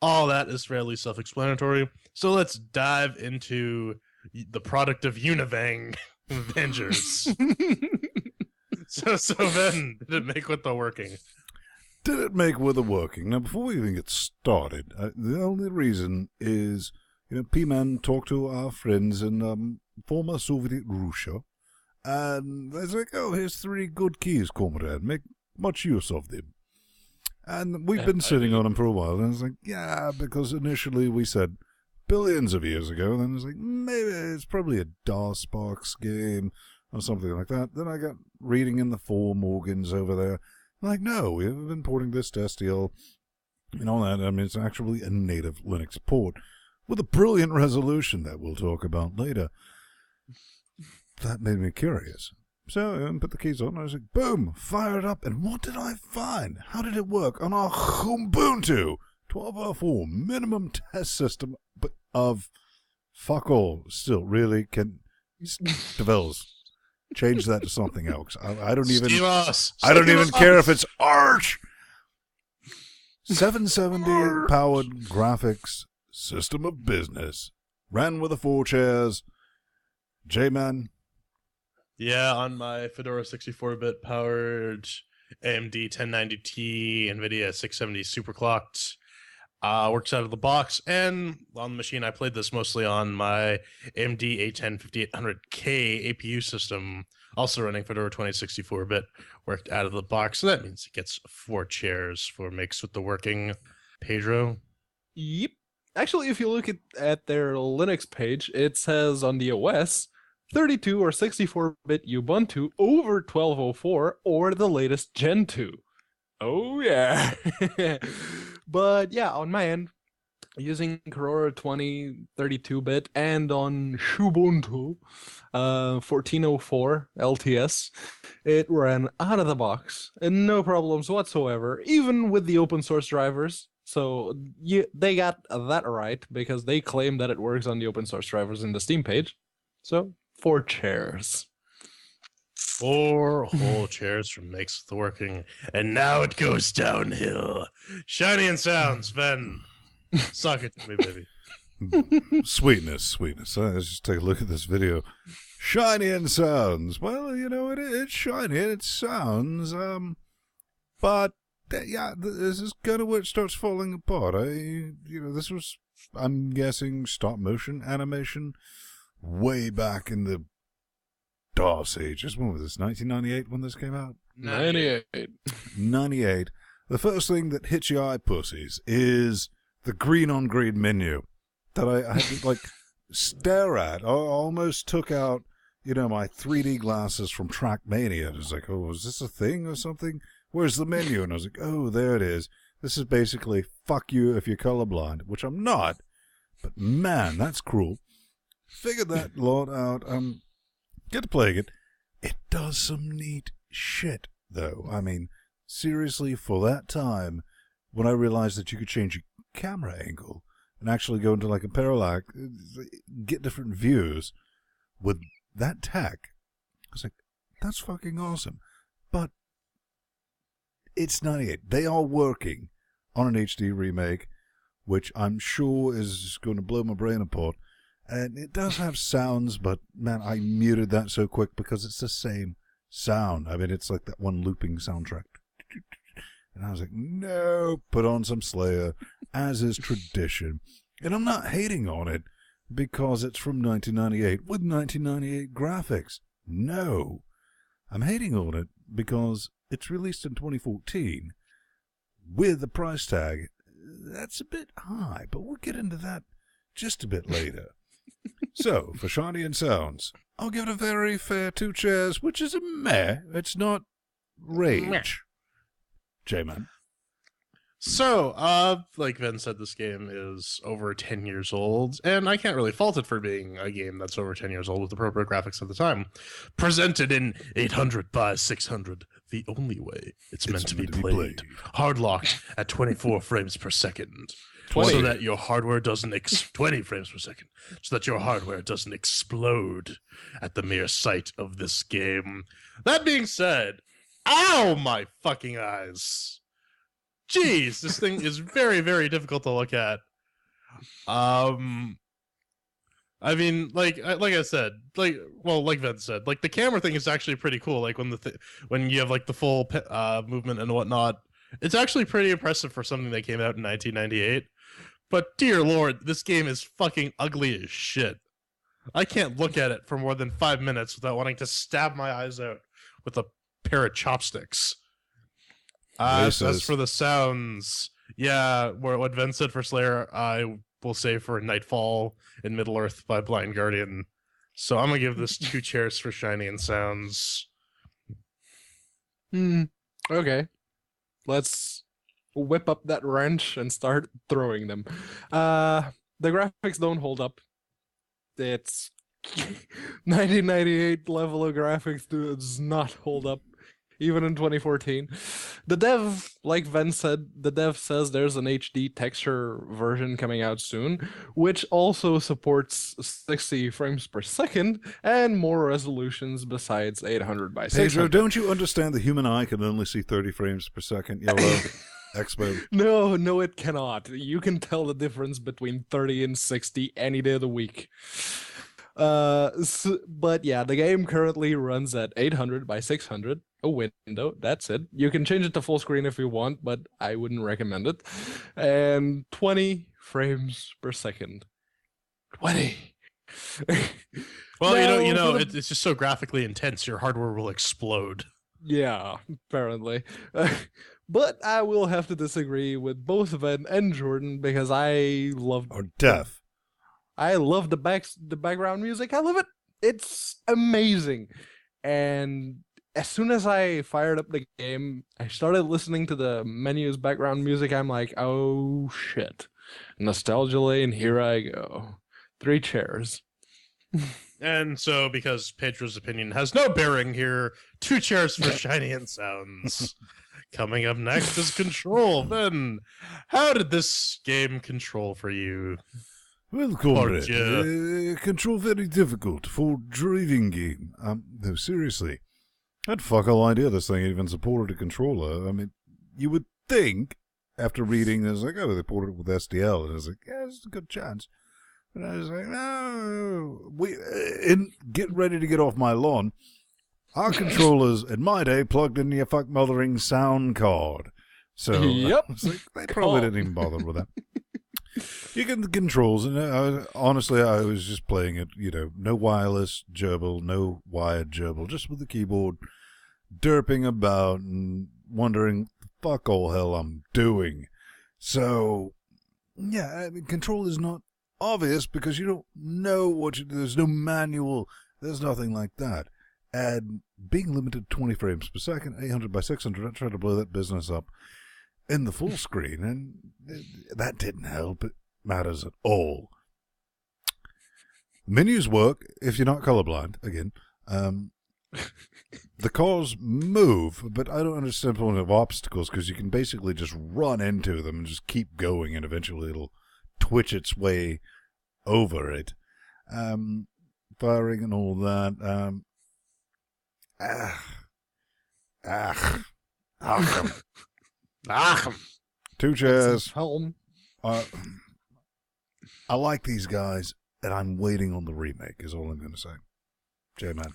All that is fairly self-explanatory. So let's dive into the product of Univang Avengers. So Ben, did it make with the working? Did it make with the working? Now, before we even get started, the only reason is, P-Man talked to our friends in former Soviet Russia, and they're like, oh, here's 3 good keys, comrade. Make much use of them. And we've been sitting on them for a while, and it's like, yeah, because initially we said billions of years ago, and then it's like, maybe it's probably a DOS-box game or something like that. Then I got reading in the 4 Morgans over there. I'm like, no, we've been porting this to STL and all that. I mean, it's actually a native Linux port with a brilliant resolution that we'll talk about later. That made me curious. So I put the keys on, and I was like, boom, fire it up. And what did I find? How did it work on our Ubuntu 12.04 minimum test system of fuck all? Still, really, can develops. Change that to something else. I don't even. Steve-os! I don't even Steve-os! care if it's Arch. 770 powered graphics, system of business. Ran with the 4 chairs. J-Man. Yeah, on my Fedora 64-bit powered AMD 1090Ti NVIDIA 670 superclocked. Works out of the box, and on the machine I played this mostly on my AMD A10 5800K APU system, also running Fedora 2064-bit, worked out of the box, so that means it gets 4 chairs for mix with the working Pedro. Yep. Actually, if you look at their Linux page, it says on the OS 32 or 64-bit Ubuntu over 1204 or the latest Gen 2. Oh yeah. But yeah, on my end, using Aurora 2032-bit and on Ubuntu 1404 LTS, it ran out of the box and no problems whatsoever, even with the open source drivers. So they got that right because they claim that it works on the open source drivers in the Steam page. So 4 chairs. 4 whole chairs from makes the working, and now it goes downhill. Shiny and sounds, Ben. Suck it to me, baby. Sweetness. Let's just take a look at this video. Shiny and sounds. Well, you know, it's shiny and it sounds, but yeah, this is kind of where it starts falling apart. This was, I'm guessing, stop motion animation way back in the DOS ages. When was this? 1998 when this came out? 98. 98. The first thing that hits your eye, pussies, is the green on green menu that I had to stare at. I almost took out, my 3D glasses from Trackmania. It was like, oh, is this a thing or something? Where's the menu? And I was like, oh, there it is. This is basically fuck you if you're colorblind, which I'm not. But man, that's cruel. Figured that lot out. Get to playing it. It does some neat shit, though. I mean, seriously, for that time, when I realized that you could change your camera angle and actually go into a parallax, get different views with that tech, I was like, that's fucking awesome. But it's 98. They are working on an HD remake, which I'm sure is going to blow my brain apart. And it does have sounds, but man, I muted that so quick because it's the same sound. I mean, it's like that one looping soundtrack. And I was like, no, put on some Slayer, as is tradition. And I'm not hating on it because it's from 1998 with 1998 graphics. No. I'm hating on it because it's released in 2014 with a price tag that's a bit high, but we'll get into that just a bit later. So, for Shiny and Sounds, I'll give it a very fair 2 chairs, which is a meh. It's not rage. J-Man. So, like Ben said, this game is over 10 years old, and I can't really fault it for being a game that's over 10 years old with appropriate graphics at the time. Presented in 800 by 600, the only way it's meant to be played. Hard-locked at 24 frames per second. 20. So that your hardware doesn't 20 frames per second, so that your hardware doesn't explode at the mere sight of this game. That being said, ow, my fucking eyes. Jeez, this thing is very, very difficult to look at. I mean, like I said, like Ven said, the camera thing is actually pretty cool. Like when you have the full movement and whatnot, it's actually pretty impressive for something that came out in 1998. But dear lord, this game is fucking ugly as shit. I can't look at it for more than 5 minutes without wanting to stab my eyes out with a pair of chopsticks. So as for the sounds, yeah, what Ven said for Slayer, I will say for Nightfall in Middle-earth by Blind Guardian. So I'm gonna give this 2 chairs for Shiny and Sounds. Okay. Let's whip up that wrench and start throwing them. The graphics don't hold up. It's 1998 level of graphics does not hold up. even in 2014. The dev, like Ven said, the dev says there's an HD texture version coming out soon, which also supports 60 frames per second and more resolutions besides 800 by 600. Pedro, don't you understand the human eye can only see 30 frames per second? Yellow expert. No, it cannot. You can tell the difference between 30 and 60 any day of the week. But yeah, the game currently runs at 800 by 600, a window, that's it. You can change it to full screen if you want, but I wouldn't recommend it. And 20 frames per second. 20. Well, Now, it's just so graphically intense, your hardware will explode. Yeah, apparently. But I will have to disagree with both Ven and Jordan because I love Or death. I love the background music. I love it. It's amazing. And as soon as I fired up the game, I started listening to the menu's background music. I'm like, oh shit. Nostalgia lane, here I go. 3 chairs. And so, because Pedro's opinion has no bearing here, 2 chairs for shiny and sounds. Coming up next is Control. Then, how did this game control for you? Well, comrade, Portia. Control very difficult for driving game. No, seriously. I had fuck all idea this thing even supported a controller. I mean, you would think, after reading, it was like, oh, they ported it with SDL. And I was like, yeah, there's a good chance. And I was like, no. Get ready to get off my lawn. Our controllers, in my day, plugged in your fuck mothering sound card. So, Yep. I was like, they probably didn't even bother with that. You get the controls, and honestly, I was just playing it, no wireless gerbil, no wired gerbil, just with the keyboard, derping about and wondering, fuck all hell I'm doing. So, yeah, I mean, control is not obvious because you don't know there's no manual, there's nothing like that. And being limited to 20 frames per second, 800 by 600, I tried to blow that business up in the full screen, and that didn't help it matters at all. Menus work if you're not colorblind, again. The cars move, but I don't understand the point of obstacles because you can basically just run into them and just keep going, and eventually it'll twitch its way over it. Firing and all that. Achim. 2 chairs. Helm. I like these guys, and I'm waiting on the remake, is all I'm going to say. J-Man.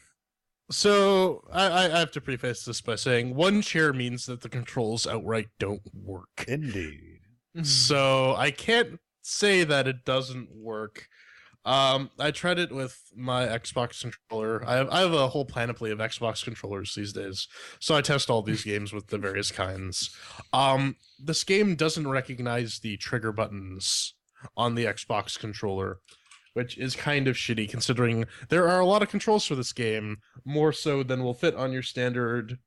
So, I have to preface this by saying 1 chair means that the controls outright don't work. Indeed. So, I can't say that it doesn't work. I tried it with my Xbox controller. I have a whole panoply of Xbox controllers these days, so I test all these games with the various kinds. This game doesn't recognize the trigger buttons on the Xbox controller, which is kind of shitty considering there are a lot of controls for this game, more so than will fit on your standard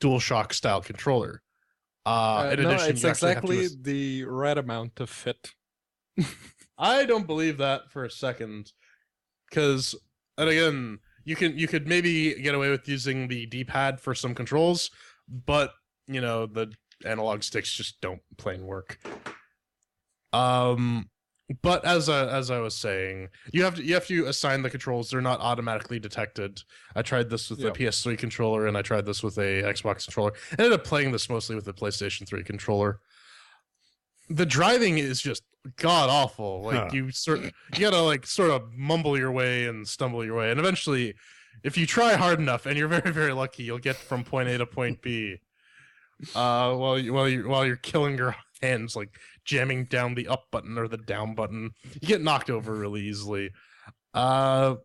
DualShock style controller. In addition, it's exactly the right amount to fit. I don't believe that for a second, because, and again, you could maybe get away with using the D-pad for some controls, but the analog sticks just don't plain work. But as I was saying, you have to assign the controls. They're not automatically detected. I tried this with the PS3 controller, and I tried this with a Xbox controller. I ended up playing this mostly with the PlayStation 3 controller. The driving is just god awful. Like you gotta sort of mumble your way and stumble your way, and eventually, if you try hard enough and you're very, very lucky, you'll get from point A to point B. While you're killing your hands, like jamming down the up button or the down button, you get knocked over really easily. I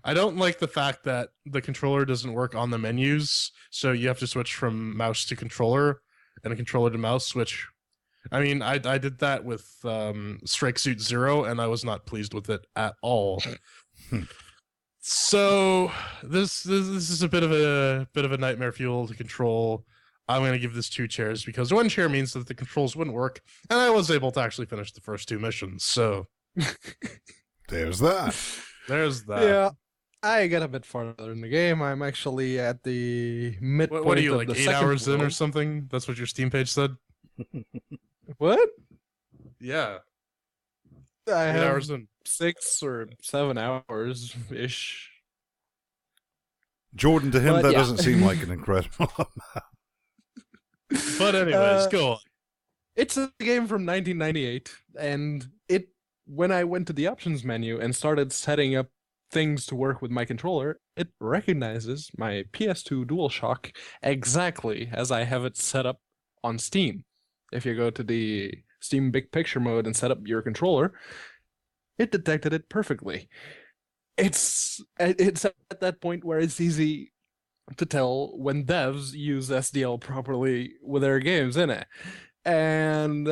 don't like the fact that the controller doesn't work on the menus, so you have to switch from mouse to controller and a controller to mouse, which, I mean, I did that with Strike Suit Zero, and I was not pleased with it at all. So this is a bit of a nightmare fuel to control. I'm going to give this 2 chairs because 1 chair means that the controls wouldn't work, and I was able to actually finish the first 2 missions. So there's that. There's that. Yeah, I get a bit farther in the game. I'm actually at the midpoint What are you, of like the 8 second hours in or world. something? That's what your Steam page said? What? Yeah. I 8 have hours in. 6 or 7 hours ish. Jordan, to him, But that yeah. doesn't seem like an incredible amount. But anyways, go on. It's a game from 1998, and when I went to the options menu and started setting up things to work with my controller, it recognizes my PS2 DualShock exactly as I have it set up on Steam. If you go to the Steam Big Picture mode and set up your controller, it detected it perfectly. It's at that point where it's easy to tell when devs use SDL properly with their games in it. And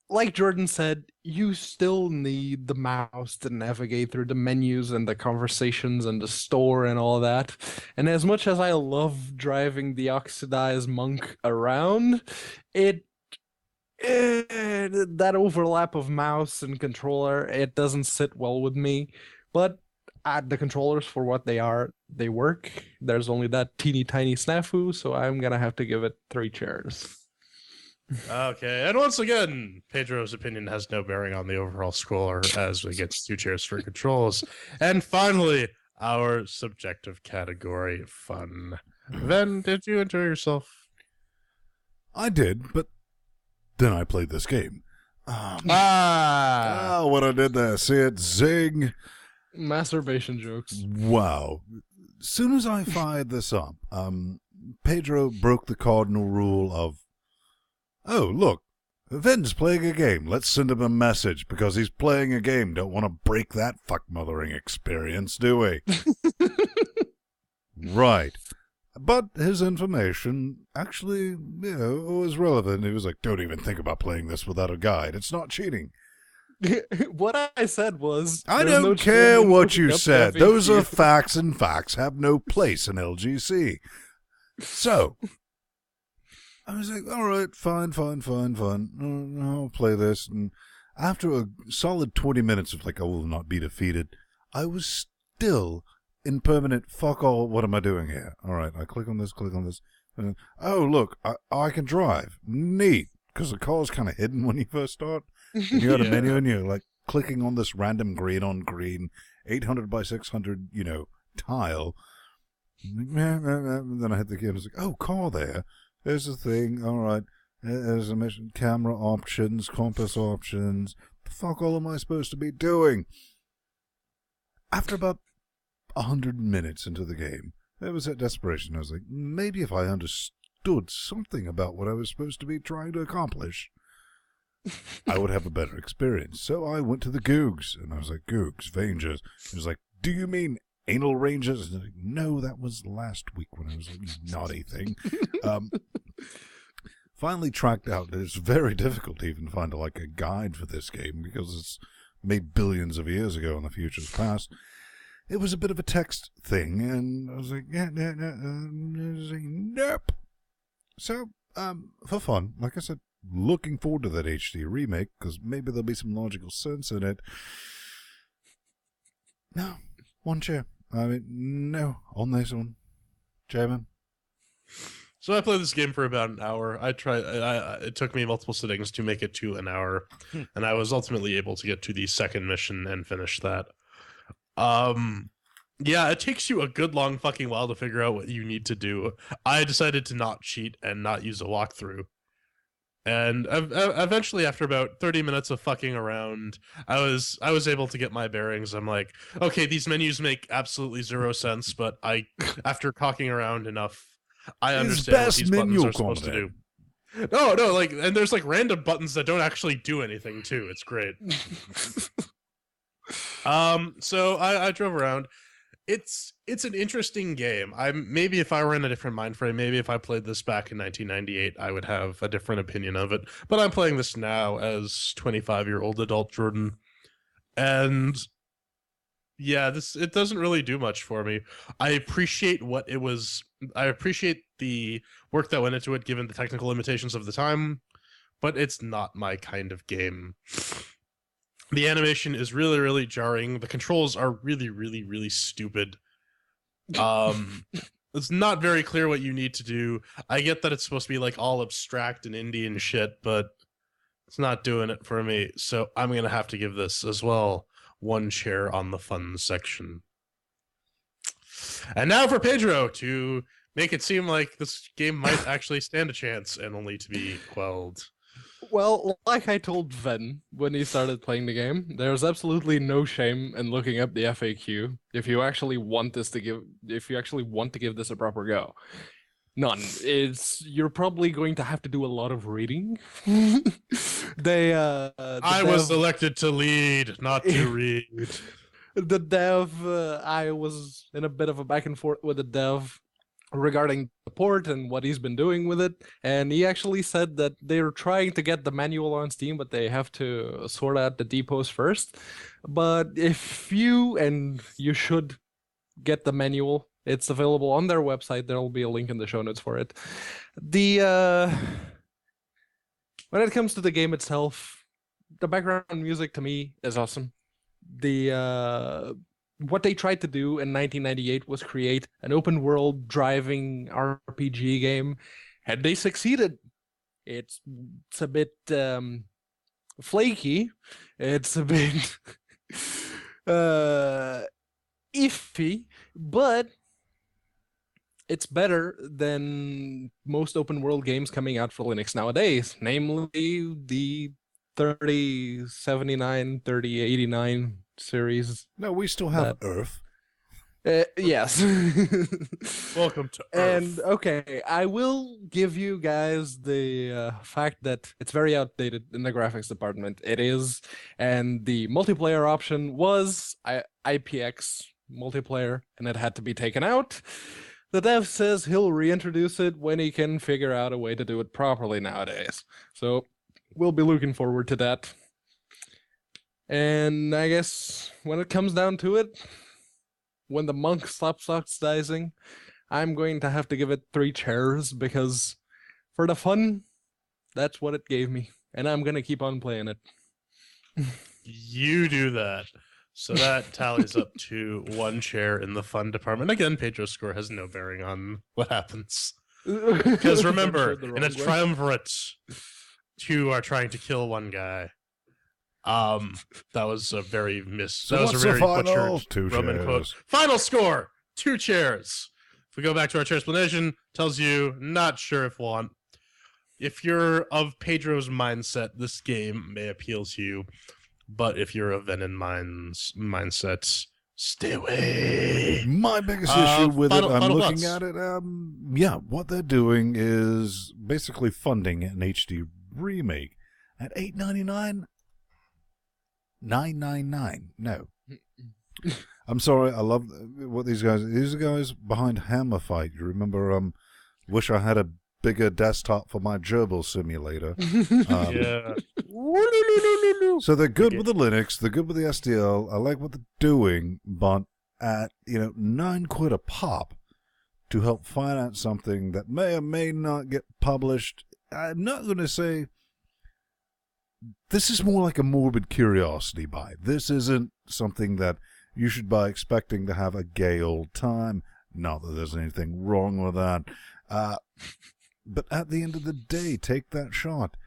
like Jordan said, you still need the mouse to navigate through the menus and the conversations and the store and all that. And as much as I love driving the oxidized monk around, that overlap of mouse and controller, it doesn't sit well with me. But the controllers, for what they are, they work. There's only that teeny tiny snafu, so I'm gonna have to give it 3 chairs. Okay, and once again, Pedro's opinion has no bearing on the overall score as it gets 2 chairs for controls. And finally, our subjective category, fun. Ven, did you enjoy yourself? I did, but then I played this game. Ah! Oh, what I did there. See it? Zing. Masturbation jokes. Wow. As soon as I fired this up, Pedro broke the cardinal rule of, oh, look, Ven's playing a game. Let's send him a message because he's playing a game. Don't want to break that fuck-mothering experience, do we? Right. But his information actually, was relevant. He was like, don't even think about playing this without a guide. It's not cheating. What I said was, I there's don't no care shame in what looking you up said. Those are FAQ. facts, and facts have no place in LGC. So, I was like, all right, fine. I'll play this. And after a solid 20 minutes of I will not be defeated, I was still in permanent, fuck all, what am I doing here? All right, I click on this. And, oh, look, I can drive. Neat, because the car's kind of hidden when you first start. And you got a menu and you're clicking on this random green on green, 800 by 600, tile. And then I hit the key and it's like, oh, car there. There's the thing. All right. There's a mission. Camera options, compass options. The fuck all am I supposed to be doing? After about 100 minutes into the game, there was that desperation. I was like, maybe if I understood something about what I was supposed to be trying to accomplish, I would have a better experience. So I went to the Googs, and I was like, Googs, Vangers. He was like, do you mean anal rangers? And I was like, no, that was last week when I was like, naughty thing. Finally tracked out that it's very difficult to even find a guide for this game because it's made billions of years ago in the future's past. It was a bit of a text thing, and I was like, nope. So, for fun, like I said, looking forward to that HD remake, because maybe there'll be some logical sense in it. No, 1 chair. I mean, no, on this one. Chairman? So I played this game for about an hour. It took me multiple sittings to make it to an hour, and I was ultimately able to get to the second mission and finish that. Yeah, it takes you a good long fucking while to figure out what you need to do. I decided to not cheat and not use a walkthrough. And eventually, after about 30 minutes of fucking around, I was able to get my bearings. I'm like, okay, these menus make absolutely zero sense, but after cocking around enough, I understand what these buttons are supposed to do. No, and there's random buttons that don't actually do anything too. It's great. So I drove around. It's an interesting game. Maybe if I were in a different mind frame, maybe if I played this back in 1998, I would have a different opinion of it. But I'm playing this now as 25-year-old adult Jordan, and yeah, it doesn't really do much for me. I appreciate what it was. I appreciate the work that went into it, given the technical limitations of the time, but it's not my kind of game. The animation is really, really jarring. The controls are really, really, really stupid It's not very clear what you need to do. I get that it's supposed to be like all abstract and indie and shit, but it's not doing it for me. So I'm gonna have to give this as well 1 chair on the fun section. And now for Pedro to make it seem like this game might actually stand a chance and only to be quelled. Well, like I told Ven when he started playing the game, there's absolutely no shame in looking up the FAQ if you actually want this to give this a proper go. None. You're probably going to have to do a lot of reading. I was elected to lead, not to read. The dev, I was in a bit of a back and forth with the dev regarding the port and what he's been doing with it, and he actually said that they're trying to get the manual on Steam, but they have to sort out the depots first. But if you should get the manual, it's available on their website. There will be a link in the show notes for it. When it comes to the game itself, the background music to me is awesome. What they tried to do in 1998 was create an open world driving RPG game, and they succeeded. It's a bit flaky. It's a bit iffy, but it's better than most open world games coming out for Linux nowadays, namely the 3079, 3089 series. No, we still have Earf. Yes. Welcome to Earth. And okay, I will give you guys the fact that it's very outdated in the graphics department. It is, and the multiplayer option was IPX multiplayer, and it had to be taken out. The dev says he'll reintroduce it when he can figure out a way to do it properly nowadays. So we'll be looking forward to that. And I guess when it comes down to it, when the monk stops subsidizing, I'm going to have to give it 3 chairs, because for the fun, that's what it gave me. And I'm going to keep on playing it. You do that. So that tallies up to 1 chair in the fun department. Again, Pedro's score has no bearing on what happens. Because remember, in a triumvirate, 2 are trying to kill 1 guy. That was a very butchered Roman quote. Final score, 2 chairs. If we go back to our chair explanation, tells you not sure if want. If you're of Pedro's mindset, this game may appeal to you. But if you're of Venom mindset, stay away. My biggest issue with it, I'm looking at it, what they're doing is basically funding an HD remake at $8.99. $9.99. No. I'm sorry, I love what these guys are guys behind Hammer Fight. You remember, wish I had a bigger desktop for my gerbil simulator. Yeah. So they're good with the Linux, they're good with the SDL. I like what they're doing, but at £9 a pop to help finance something that may or may not get published, I'm not going to say. This is more like a morbid curiosity buy. This isn't something that you should buy expecting to have a gay old time. Not that there's anything wrong with that. But at the end of the day, take that shot.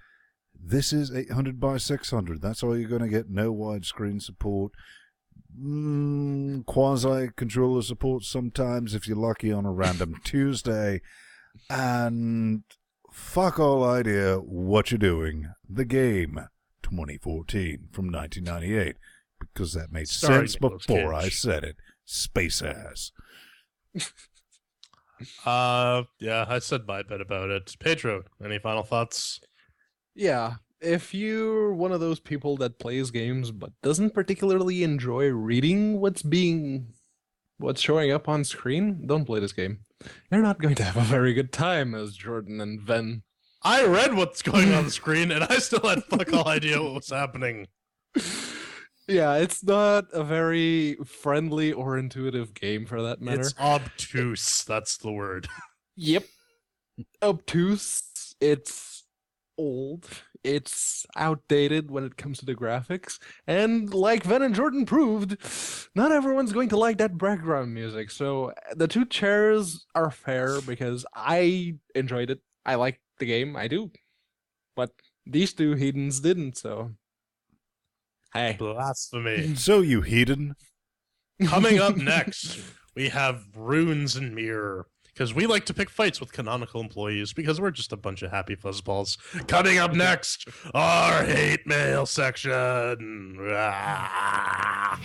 This is 800 by 600. That's all you're going to get. No widescreen support. Quasi-controller support sometimes if you're lucky on a random Tuesday. And fuck all idea what you're doing. The Game 2014 from 1998. Because that made sense before I said it. Space ass. Yeah, I said my bit about it. Pedro, any final thoughts? Yeah, if you're one of those people that plays games but doesn't particularly enjoy reading what's showing up on screen, don't play this game. You're not going to have a very good time as Jordan and Ven. I read what's going on the screen, and I still had fuck all idea what was happening. Yeah, it's not a very friendly or intuitive game for that matter. It's obtuse, that's the word. Yep. Obtuse. It's old. It's outdated when it comes to the graphics. And like Ven and Jordan proved, not everyone's going to like that background music. So the two chairs are fair because I enjoyed it. I like the game. I do. But these two heathens didn't, so... Hey. Blasphemy. So, you heathen. Coming up next, we have Runes and Mirror. Because we like to pick fights with canonical employees because we're just a bunch of happy fuzzballs. Coming up next, our hate mail section. Ah.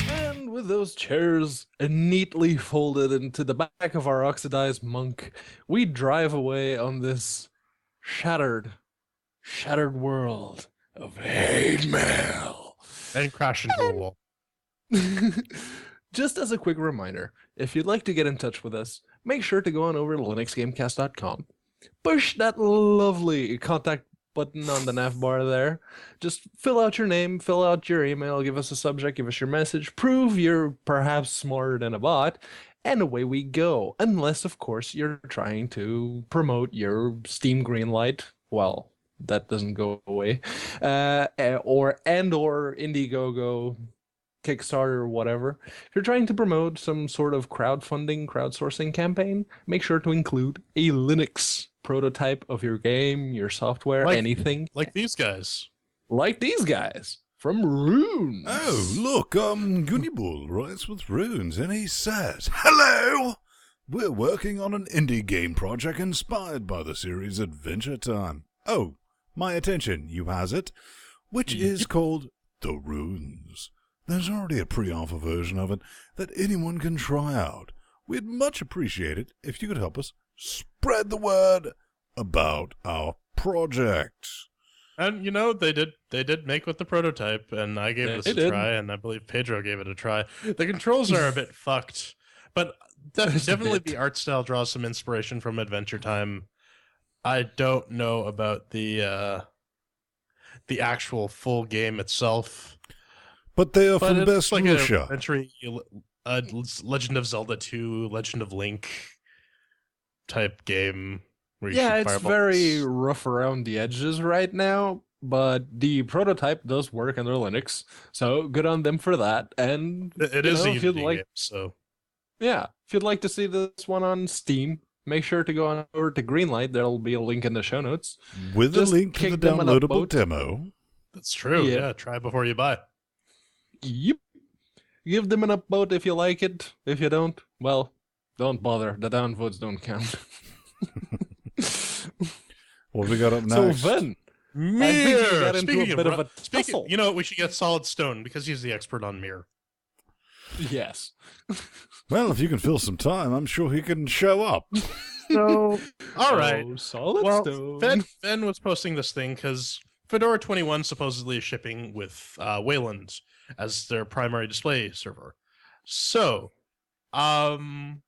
And with those chairs neatly folded into the back of our oxidized monk, we drive away on this shattered world of hate mail. And crash into a wall. Just as a quick reminder, if you'd like to get in touch with us, make sure to go on over to LinuxGameCast.com. Push that lovely contact button on the nav bar there. Just fill out your name, fill out your email, give us a subject, give us your message, prove you're perhaps smarter than a bot, and away we go. Unless, of course, you're trying to promote your Steam Greenlight. Well, that doesn't go away. Or Indiegogo, Kickstarter, or whatever. If you're trying to promote some sort of crowdsourcing campaign, make sure to include a Linux prototype of your game, your software, anything. Like these guys. Like these guys from Runes. Oh, look, Gunnybull writes with Runes, and he says, "Hello! We're working on an indie game project inspired by the series Adventure Time. Oh, my attention, you has it, which is called The Runes. There's already a pre-alpha version of it that anyone can try out. We'd much appreciate it if you could help us spread the word about our project." And you know, they did make with the prototype, and I gave this a try, and I believe Pedro gave it a try. The controls are a bit fucked, but definitely the art style draws some inspiration from Adventure Time. I don't know about the actual full game itself. But they are from it's Best like Russia. Legend of Zelda 2, Legend of Link type game. Where you Yeah, shoot it's fireballs. very rough around the edges right now, but the prototype does work under Linux, so good on them for that. And It is a if you'd Unity like, game, so yeah, if you'd like to see this one on Steam, make sure to go on over to Greenlight. There'll be a link in the show notes. With a Just link to the kick them in a downloadable boat. demo. that's true. Yeah. Yeah, try before you buy. Yep. Give them an upvote if you like it. If you don't, well, don't bother. The downvotes don't count. What have we got up So next? Ven, Mirror. got into a Speaking bit of of a tussle. you know, we should get Solid Stone because he's the expert on Mirror. yes. Well, if you can fill some time, I'm sure he can show up. So, all right. Oh, solid Well, stone. Ben was posting this thing because Fedora 21 supposedly is shipping with Wayland as their primary display server. So, Ben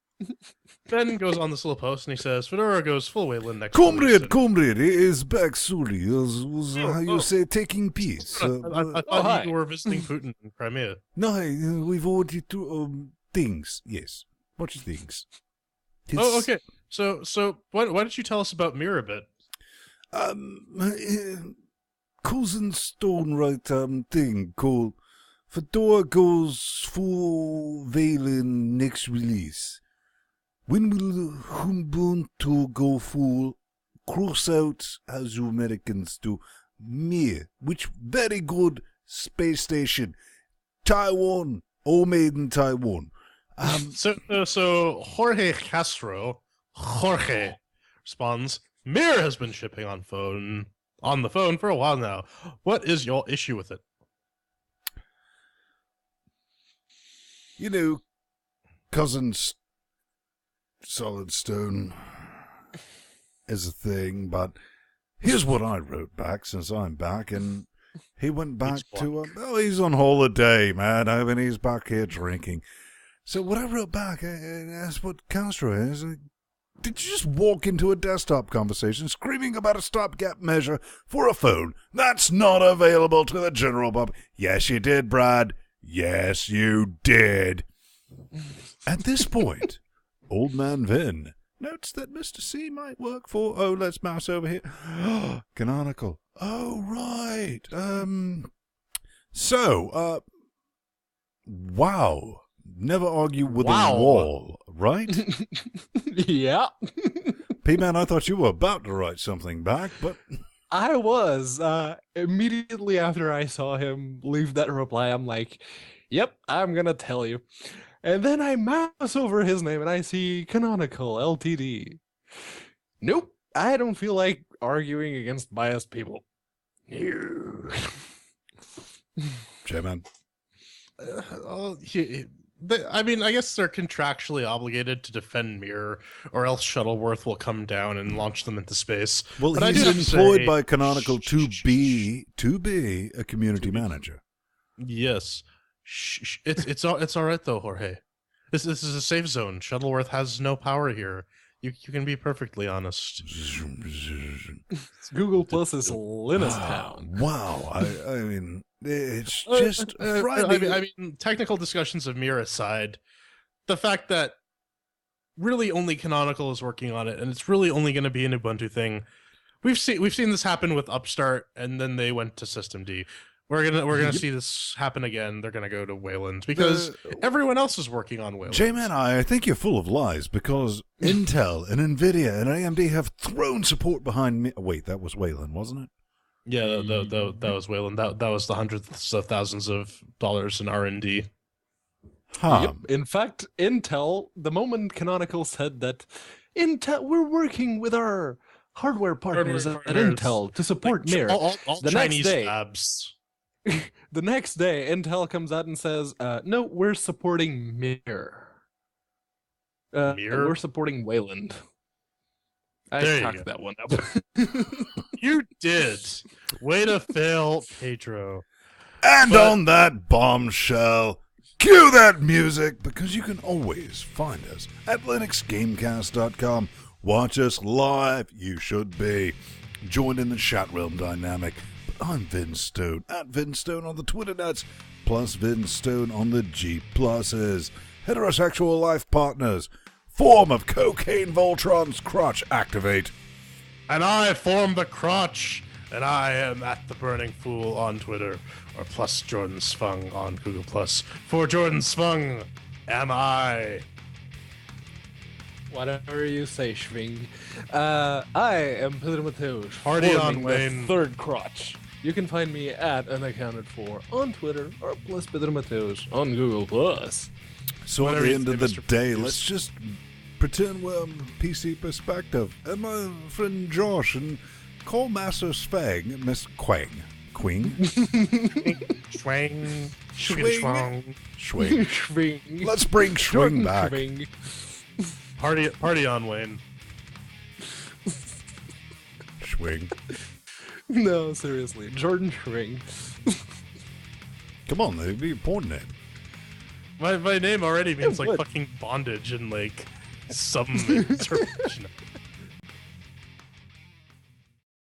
goes on this little post and he says, Fedora goes full Wayland next week. Comrade, he is back sorry. How you say, taking peace. I thought hi. you were visiting Putin in Crimea. No, we've already two things. Yes, what things? Oh, okay. So why don't you tell us about Mirror a bit? Cousin Stone right thing called Fedora goes full Wayland next release. When will Ubuntu go full cross out as you Americans do? Mir, which very good space station. Taiwan, all made in Taiwan. So Jorge Castro, responds, Mirror has been shipping on the phone for a while now. What is your issue with it? You know, cousins Solid Stone is a thing, but here's what I wrote back since I'm back, and he went back to, he's on holiday, man. I mean, he's back here drinking. So what I wrote back, I asked what Castro is. Did you just walk into a desktop conversation screaming about a stopgap measure for a phone that's not available to the general public? Yes, you did, Brad. Yes, you did. At this point, Old Man Vin notes that Mr. C might work for... Oh, let's mouse over here. Canonical. Oh, right. Wow. Never argue with a wall, right? Yeah. P-Man, I thought you were about to write something back, but... I was. Immediately after I saw him leave that reply, I'm like, yep, I'm gonna tell you. And then I mouse over his name and I see Canonical LTD. Nope, I don't feel like arguing against biased people. No. J-Man. I mean, I guess they're contractually obligated to defend Mirror, or else Shuttleworth will come down and launch them into space. Well, but he's employed by Canonical to be a community manager. Yes. It's all right though, Jorge. This is a safe zone. Shuttleworth has no power here. You can be perfectly honest. Google Plus is Linus Town. Wow. I mean, it's just frightening. I mean, technical discussions of Mirror aside, the fact that really only Canonical is working on it, and it's really only going to be an Ubuntu thing. We've seen this happen with Upstart, and then they went to Systemd. We're gonna see this happen again. They're gonna go to Wayland because everyone else is working on Wayland. J-Man, I think you're full of lies because Intel and Nvidia and AMD have thrown support behind me. Wait, that was Wayland, wasn't it? Yeah, that was Wayland. That was the hundreds of thousands of dollars in R&D. Huh. Yep. In fact, Intel, the moment Canonical said that Intel, we're working with our hardware partners at Intel to support Mirror. All the Chinese next day, labs. the next day, Intel comes out and says, no, we're supporting Mirror. Mirror? We're supporting Wayland. I cocked that one up. You did. Way to fail, Pedro. And on that bombshell, cue that music, because you can always find us at LinuxGameCast.com. Watch us live, you should be. Join in the chat realm dynamic. But I'm Vince Stone, at Vince Stone on the Twitter nuts, plus Vince Stone on the G pluses. Heterosexual life partners. Form of cocaine Voltron's crotch activate. And I form the crotch, and I am at the Burning Fool on Twitter, or plus Jordan Svung on Google Plus. For Jordan Svung, am I? Whatever you say, Schwing. I am Pedro Mateus. Party on, forming Wayne. the third crotch. You can find me at Unaccounted For on Twitter, or plus Pedro Mateus on Google Plus. So at the end of the day, let's just pretend we're PC perspective. And my friend Josh and Codemasters Fang, Miss Quang. Queen? Schwang. Schwing. Schwing. Schwing. Let's bring Schwing Jordan back. Schwing. Party on, Wayne. Schwing. No, seriously. Jordan Schwing. Come on, that'd be a porn name. My name already means It like would. fucking bondage and like some interpretation.